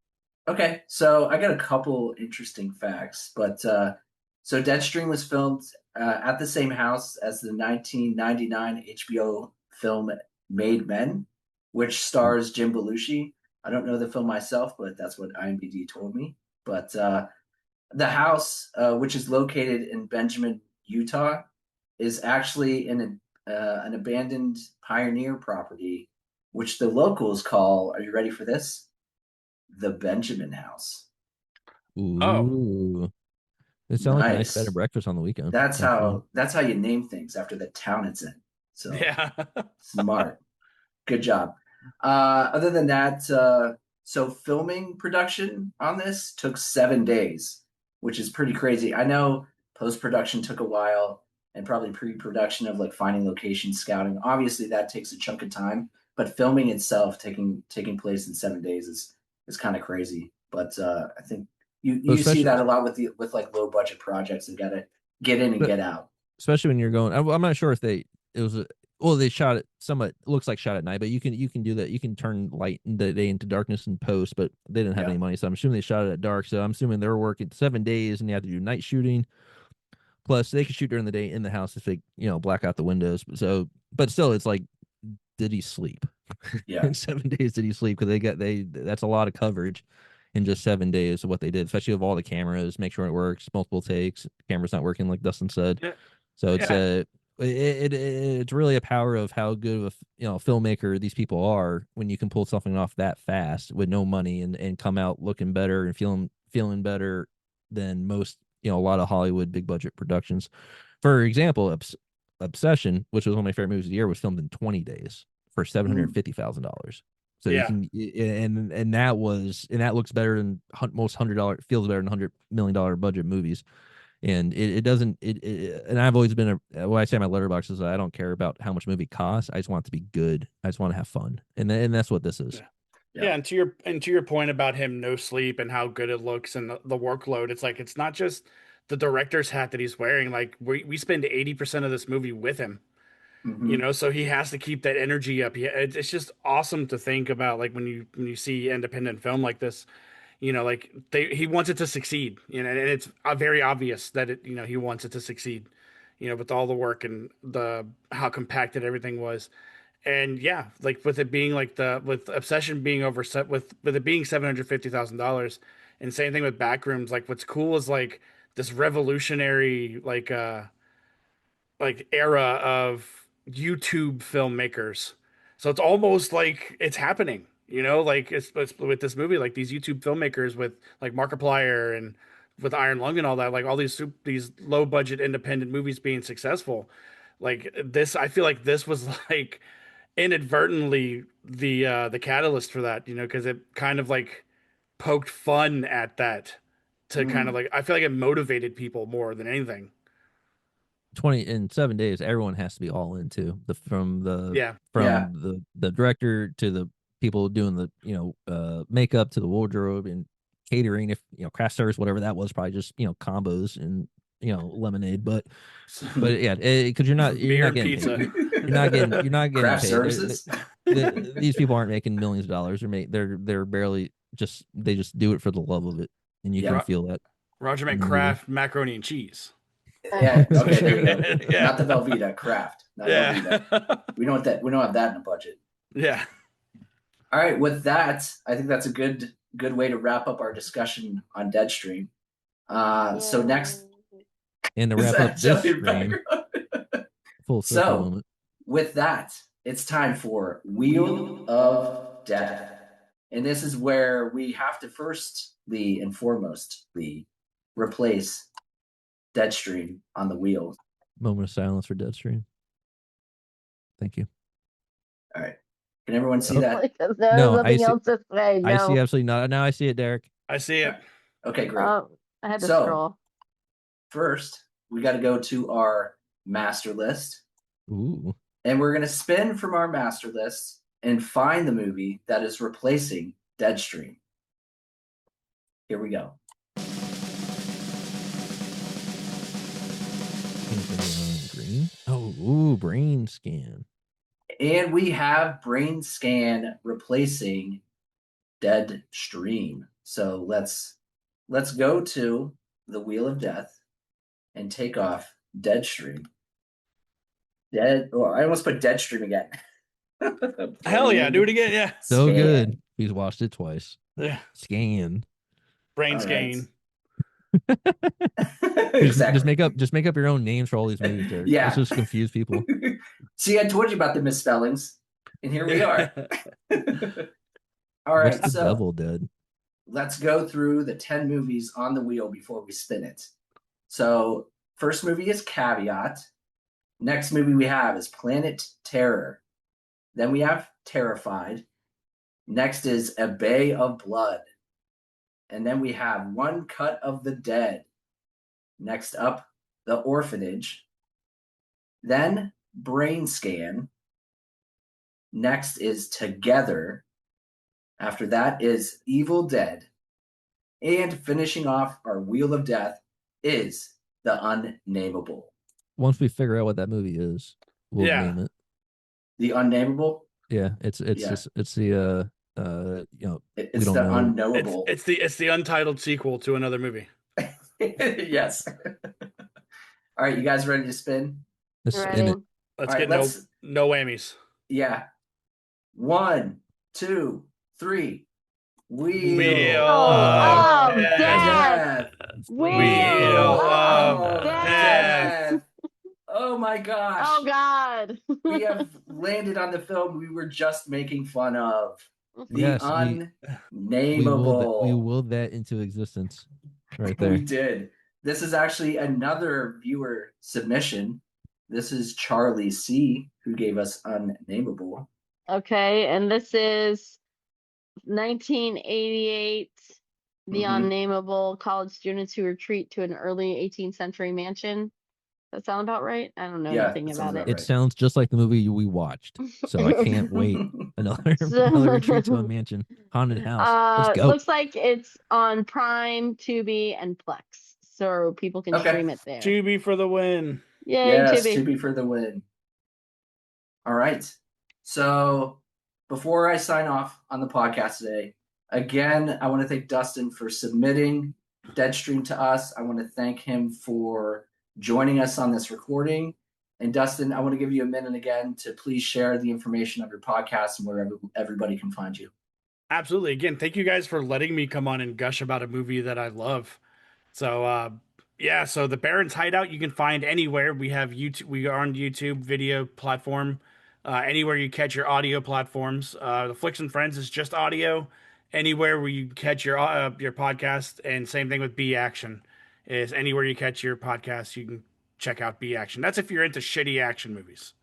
Okay, so I got a couple interesting facts, but so Deadstream was filmed at the same house as the 1999 HBO film Made Men, which stars Jim Belushi. I don't know the film myself, but that's what IMDb told me. But the house, which is located in Benjamin, Utah, is actually in an abandoned pioneer property, which the locals call, are you ready for this? The Benjamin House. Ooh. It sounds like a nice bed and Nice. breakfast on the weekend. That's Sounds fun. how you name things after the town it's in. So Yeah. smart. Good job. Other than that, so filming production on this took 7 days, which is pretty crazy. I know post production took a while, and probably pre production of like finding locations, scouting. Obviously, that takes a chunk of time, but filming itself taking place in 7 days is kind of crazy. But I think But you see that a lot with like low budget projects and got to get in and but get out. especially when you're going. I'm not sure if it was well, they shot it somewhat looks like shot at night, but you can do that. You can turn light in the day into darkness in post, but they didn't have Yeah. any money, so I'm assuming they shot it at dark. So I'm assuming they were working 7 days and they had to do night shooting. Plus, they could shoot during the day in the house if they black out the windows. So, but still, it's like, did he sleep? Yeah. In 7 days, did he sleep? Because that's a lot of coverage in just 7 days of what they did, especially with all the cameras, make sure it works, multiple takes, camera's not working like Dustin said. Yeah. So it's it's really a power of how good of a filmmaker these people are when you can pull something off that fast with no money and come out looking better and feeling better than most a lot of Hollywood big budget productions. For example, Obsession, which was one of my favorite movies of the year, was filmed in 20 days for $750,000. So you Yeah. can and that looks better than most feels better than $100 million budget movies. And it doesn't and I've always been what I say in my letterbox is I don't care about how much movie costs. I just want it to be good. I just want to have fun, and that's what this is. Yeah. Yeah. Yeah, and to your point about him no sleep and how good it looks and the workload, it's like it's not just the director's hat that he's wearing. Like we spend 80% of this movie with him, Mhm. so he has to keep that energy up. It's just awesome to think about, like when you see independent film like this, like he wants it to succeed, and it's very obvious that he wants it to succeed, with all the work and the how compacted everything was. And yeah, like with it being like with Obsession being over set with it being $750,000, and same thing with Backrooms. Like what's cool is like this revolutionary like era of YouTube filmmakers. So it's almost like it's happening, like it's with this movie, like these YouTube filmmakers with like Markiplier and with Iron Lung and all that, like all these low budget independent movies being successful. Like this, I feel like this was like inadvertently the catalyst for that, because it kind of like poked fun at that to kind of Mm. like I feel like it motivated people more than anything. 20 in 7 days, everyone has to be all into Yeah. Yeah. the director to the people doing the makeup to the wardrobe and catering, if craft service, whatever that was, probably just combos and lemonade, but yeah, because you're Beer not and getting pizza. paid. You're not getting Craft paid. services. These people aren't making millions of dollars. They're barely they just do it for the love of it, and you Yeah. can feel that Roger in the movie. McCraft macaroni and cheese. Yeah. Okay. There you go. Yeah. Not the Velveeta. Kraft. Not Velveeta. Yeah. We don't want that. We don't have that in the budget. Yeah. All right. With that, I think that's a good way to wrap up our discussion on Deadstream. So next, And to is wrap that up this Joey stream, Becker? full circle So moment. with that, it's time for Wheel of Death. And this is where we have to firstly and foremostly replace Deadstream on the wheel. Moment of silence for Deadstream. Thank you. All right. Can everyone see Oh. that? There's No, nothing I see- else to say. I see No. absolutely not. Now I see it, Derek. I see it. Okay, great. Oh, I had to So- scroll. First, we got to go to our master list, Ooh. and we're going to spin from our master list and find the movie that is replacing Deadstream. Here we go. Green. Oh, ooh, brain scan. And we have Brain Scan replacing Deadstream. So let's go to the Wheel of Death and take off Deadstream. I almost put Deadstream again. Hell yeah, do it again. Yeah. So Scan. good. He's watched it twice. Yeah. Scan. Brain All right. scan. Exactly. Just make up your own names for all these movies, Derek. Yeah. Let's just confuse people. See, I told you about the misspellings, and here we are. All What's right, the so devil did? let's go through the 10 movies on the wheel before we spin it. So, first movie is Caveat. Next movie we have is Planet Terror. Then we have Terrified. Next is A Bay of Blood. And then we have One Cut of the Dead. Next up, The Orphanage. Then Brain Scan. Next is Together. After that is Evil Dead. And finishing off our Wheel of Death is The Unnameable. Once we figure out what that movie is, we'll Yeah. name it. The Unnameable? Yeah, it's Yeah. just it's the we It's don't the know. unknowable. It's the untitled sequel to another movie. Yes. All right, you guys ready to spin? Let's Ready? spin it. Let's All right, get let's- no whammies. Yeah. 1, 2, 3. Wheel, Wheel of of Death. Wheel of Death. Oh my gosh. Oh God. We have landed on the film we were just making fun of. The Yes, Unnameable. we willed that into existence right there. We did. This is actually another viewer submission. This is Charlie C, who gave us Unnameable. Okay, and this is 1988. The Mhm. unnameable college students who retreat to an early 18th century mansion. That sound about right? I don't know Yeah, anything that sounds about about it. It right. sounds just like the movie we watched, so I can't wait. Another retreat to a mansion, haunted house. Let's go. Looks like it's on Prime, Tubi, and Plex, so people can Okay. stream it there. Tubi for the win. Yay, Yes, Tubi! Tubi for the win. All right. So before I sign off on the podcast today, again, I want to thank Dustin for submitting Deadstream to us. I want to thank him for joining us on this recording. And Dustin, I want to give you a minute again to please share the information of your podcast and where everybody can find you. Absolutely. Again, thank you guys for letting me come on and gush about a movie that I love. So, yeah, so the Barrens Hideout you can find anywhere. We have YouTube. We are on YouTube video platform. Anywhere you catch your audio platforms. The Flicks and Friends is just audio. Anywhere where you catch your podcast, and same thing with B Action is anywhere you catch your podcast, you can check out B Action. That's if you're into shitty action movies.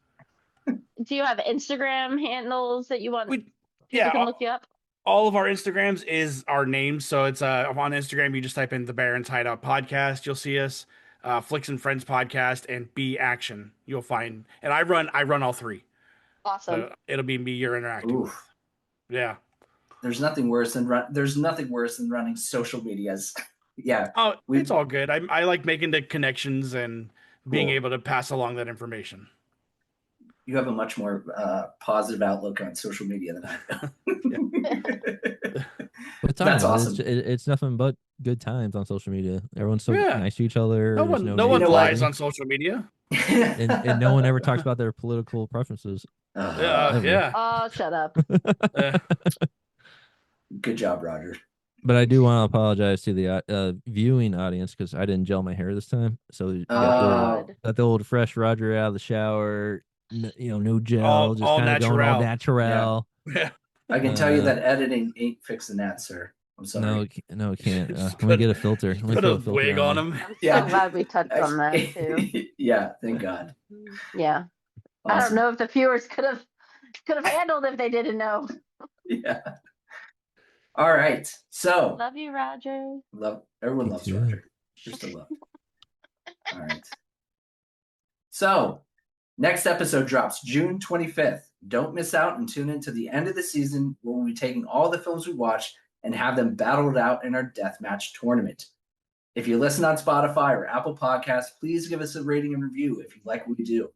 Do you have Instagram handles that you want people Yeah, can look you up? all of our Instagrams is our names. So it's on Instagram, you just type in the Barrens Hideout Podcast. You'll see us, Flicks and Friends Podcast, and B Action. You'll find, and I run all three. Awesome. So it'll be me you're interacting with. Oof. Yeah. There's nothing worse than running social medias. Yeah. Oh, it's all good. I like making the connections and being Cool. able to pass along that information. You have a much more positive outlook on social media than I do. But That's awesome. It's nothing but good times on social media. Everyone's so Yeah. nice to each other. No There's one You know lies what? on social media. and no one ever talks about their political preferences. Ever. Yeah. Oh, shut up. Good job, Roger. But I do want to apologize to the viewing audience because I didn't gel my hair this time. So you got the old fresh Roger out of the shower, no gel, just all kind of going all natural. Yeah. I can tell you that editing ain't fixing that, sir. I'm sorry. No, it can't. Let me get a filter. Let me Put throw a filter wig on him. I'm so glad we touched on that too. Yeah, thank God. Yeah. I don't Awesome. know if the viewers could have handled if they didn't know. Yeah. All right. So Love you, Roger. everyone Me loves too. Roger. You're still loved. All right. So next episode drops June 25th. Don't miss out and tune in to the end of the season where we'll be taking all the films we watched and have them battled out in our deathmatch tournament. If you listen on Spotify or Apple Podcasts, please give us a rating and review if you like what we do.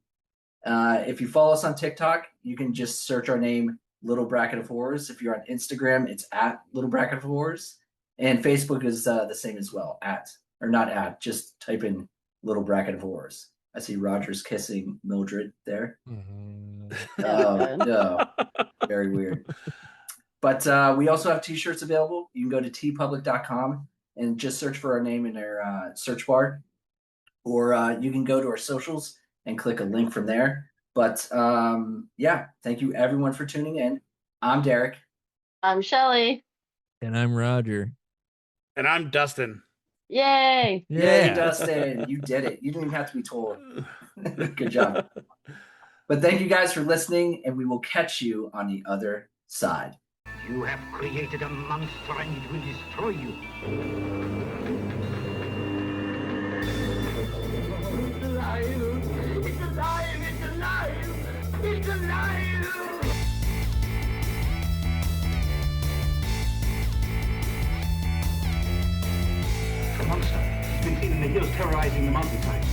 If you follow us on TikTok, you can just search our name, Little Bracket of Horrors. If you're on Instagram, it's at Little Bracket of Horrors. And Facebook is the same as well, just type in Little Bracket of Horrors. I see Roger's kissing Mildred there. Oh, no. Very weird. But we also have t-shirts available. You can go to tpublic.com and just search for our name in our search bar, or you can go to our socials and click a link from there. But yeah, thank you everyone for tuning in. I'm Derek. I'm Shelly. And I'm Roger. And I'm Dustin. Yay! Yay, Dustin. You did it. You didn't even have to be told. Good job. But thank you guys for listening, and we will catch you on the other side. You have created a monster and it will destroy you. It's alive! It's alive! It's alive! It's alive! The monster has been seen in the hills terrorizing the mountainside.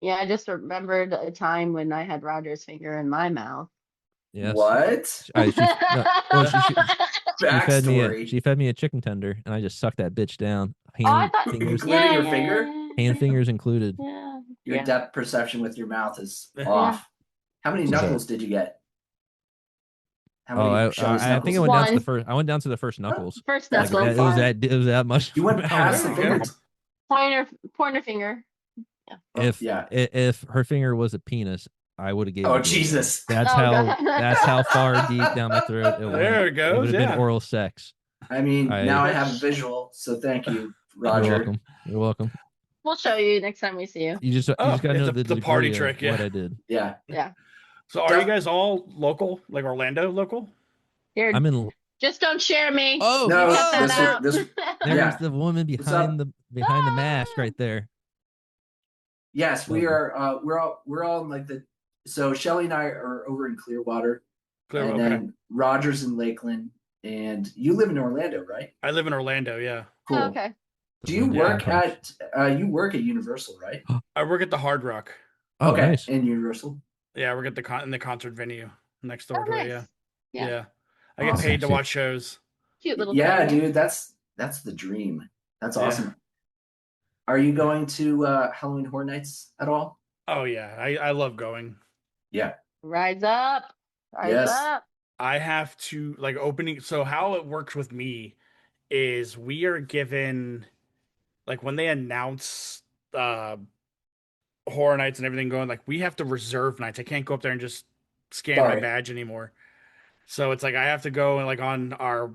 Yeah, I just remembered a time when I had Roger's finger in my mouth. Yes. What? She fed me a chicken tender, and I just sucked that bitch down. I thought, Fingers, Including your finger? hand fingers included. Yeah. Your yeah. depth perception with your mouth is off. How many knuckles did you get? How many Shelly's I think I knuckles? went down to the One. first. I went down to the first knuckles. First That's knuckle. pretty It was far. that. It was that much. You went past the There you finger. go. Pointer finger. If her finger was a penis, I would have given. Oh, Jesus. That's Oh, how. God. That's how far deep down my throat it went. There it goes, would have been yeah. oral sex. I mean, now I have a visual, so thank you, Roger. You're welcome. You're welcome. We'll show you next time we see you. You just gotta know the party degree trick, of yeah. what I did. Yeah. Yeah. So are you guys all local, like Orlando local? Here, I'm in. just don't share me. Oh, No, You cut that this out. this there's yeah. the woman What's up? behind the mask right there. Yes, we are. We're all in like the. So Shelly and I are over in Clearwater, and then Roger's in Lakeland, and you live in Orlando, right? I live in Orlando, yeah. Cool. Oh, okay. Do you Yeah. work at Universal, right? I work at the Hard Rock. Oh, okay, nice. in Universal. Yeah, I work at in the concert venue next door Oh, to nice. it, Yeah. yeah. I get Awesome. paid to watch shows. Cute little Yeah, venue. dude, that's the dream. That's Yeah. awesome. Are you going to Halloween Horror Nights at all? Oh yeah, I love going. Yeah. Rise up. Rise Yes. up. I have to like opening. So how it works with me is we are given like when they announce Horror Nights and everything going, like we have to reserve nights. I can't go up there and just scan my Sorry. badge anymore. So it's like I have to go and like on our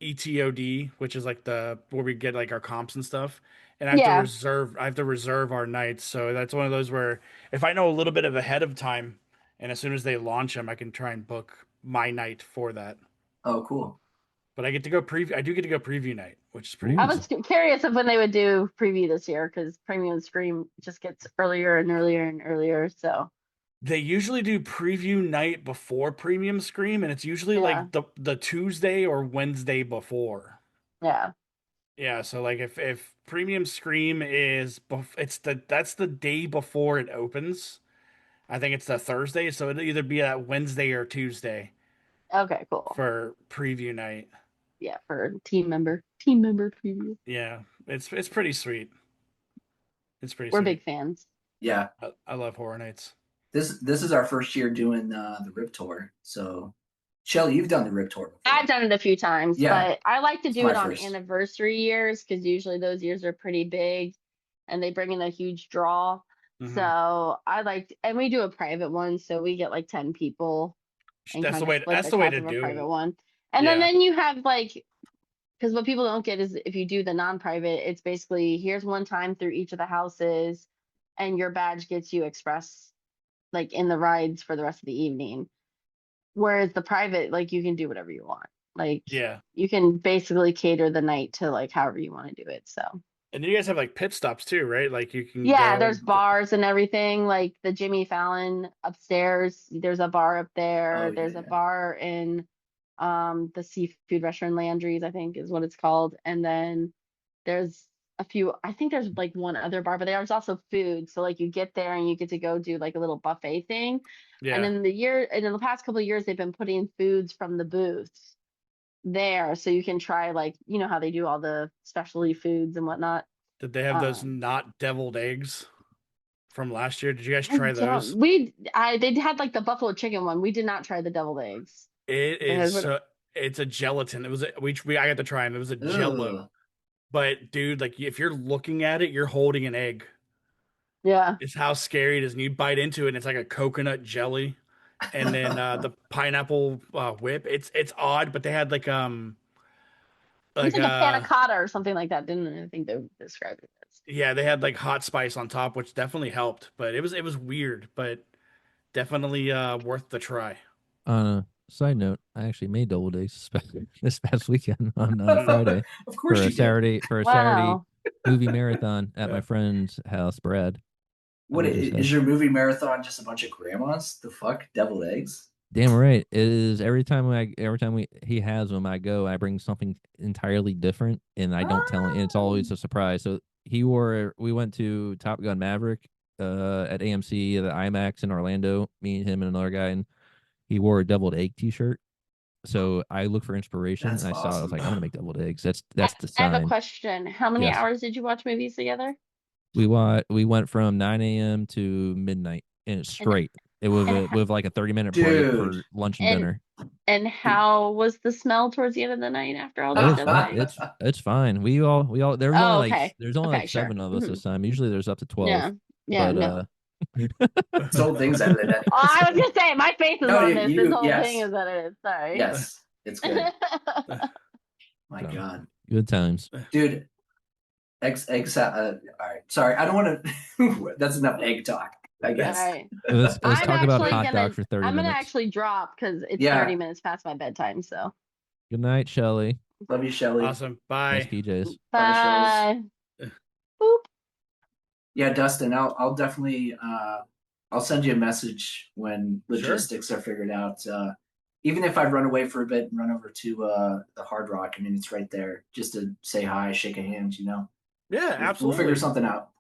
ETOD, which is like the where we get like our comps and stuff. And I have to reserve our nights. So that's one of those where if I know a little bit of ahead of time, and as soon as they launch them, I can try and book my night for that. Oh, cool. But I get to go preview. I do get to go preview night, which is pretty. I Awesome. was curious of when they would do preview this year because Premium Scream just gets earlier and earlier and earlier. So They usually do preview night before Premium Scream, and it's usually like the Tuesday or Wednesday before. Yeah. Yeah, so like if Premium Scream is that's the day before it opens. I think it's the Thursday, so it'll either be that Wednesday or Tuesday. Okay, cool. For preview night. Yeah, for team member preview. Yeah, it's pretty sweet. It's pretty. We're sweet. big fans. Yeah, I love Horror Nights. This is our first year doing the Rip Tour. So, Shelly, you've done the Rip Tour before. I've done it a few times, but I like to do it on first. anniversary years because usually those years are pretty big, and they bring in a huge draw. Mm-hmm. So I like, and we do a private one, so we get like 10 people. That's the way. That's the way to do private it. One, and then you have like, because what people don't get is if you do the non-private, it's basically here's one time through each of the houses, and your badge gets you express like in the rides for the rest of the evening. Whereas the private, like you can do whatever you want. Like you can basically cater the night to like however you want to do it. So. And you guys have like pit stops too, right? Like you can. Yeah, there's bars and everything. Like the Jimmy Fallon upstairs, there's a bar up there. There's a bar in the seafood restaurant Landry's, I think is what it's called. And then there's a few. I think there's like one other bar, but there's also food. So like you get there and you get to go do like a little buffet thing. And Yeah. in the past couple of years, they've been putting foods from the booths there, so you can try like how they do all the specialty foods and whatnot. Did they have those Um, not deviled eggs from last year? Did you guys I try don't. those? They had like the buffalo chicken one. We did not try the deviled eggs. It They is had what? so. It's a gelatin. It was we I got to try them. It was a Ugh. Jello. But dude, like if you're looking at it, you're holding an egg. Yeah. It's how scary it is. And you bite into it, and it's like a coconut jelly. And then the pineapple whip. It's odd, but they had It was like like a panna cotta or something like that, didn't I think they described it as? yeah, they had like hot spice on top, which definitely helped. But it was weird, but definitely worth the try. On a side note, I actually made double eggs this past weekend on Friday Of course you did. for a Saturday Wow. movie marathon at my friend's house, Brad. What We just is your movie marathon? Just a bunch of grandmas? The fuck, deviled eggs? damn right. It is every time he has them, I bring something entirely different, and I don't tell him. And it's always a surprise. So we went to Top Gun Maverick at AMC, the IMAX in Orlando. Me and him and another guy, and he wore a deviled egg T-shirt. So I looked for inspiration, That's and I saw it. I was awesome. like, I'm gonna make deviled eggs. I, That's the I have a sign. question. How many Yes, hours did you watch movies together? we went from 9 a.m. to midnight, and it's And straight. It was and with like a 30-minute break Dude. for lunch and and dinner. and how was the smell towards the end of the night after all those deviled eggs? It's fine. We all Oh, okay. there's only Okay, like sure. 7 of us Hmm. this time. Usually there's up to 12. Yeah. Yeah, But no. Sold things out of it Oh, I was anyways. gonna say my face is No, on this. This whole thing yes. is that it is. Sorry. Yes. It's good. My so, God. good times. Dude, all right. Sorry, I don't want to. That's enough egg talk, I All guess. right. Let's I'm talk about actually hot gonna dog for 30 I'm gonna minutes. actually drop because it's Yeah. 30 minutes past my bedtime. So Good night, Shelly. Love you, Shelly. Awesome. Nice Bye. PJs. bye. Boop. Yeah, Dustin, I'll definitely I'll send you a message when logistics are figured out. Even if I run away for a bit and run over to the Hard Rock, I mean it's right there. Just to say hi, shake a hand, Yeah, We'll figure absolutely. something out.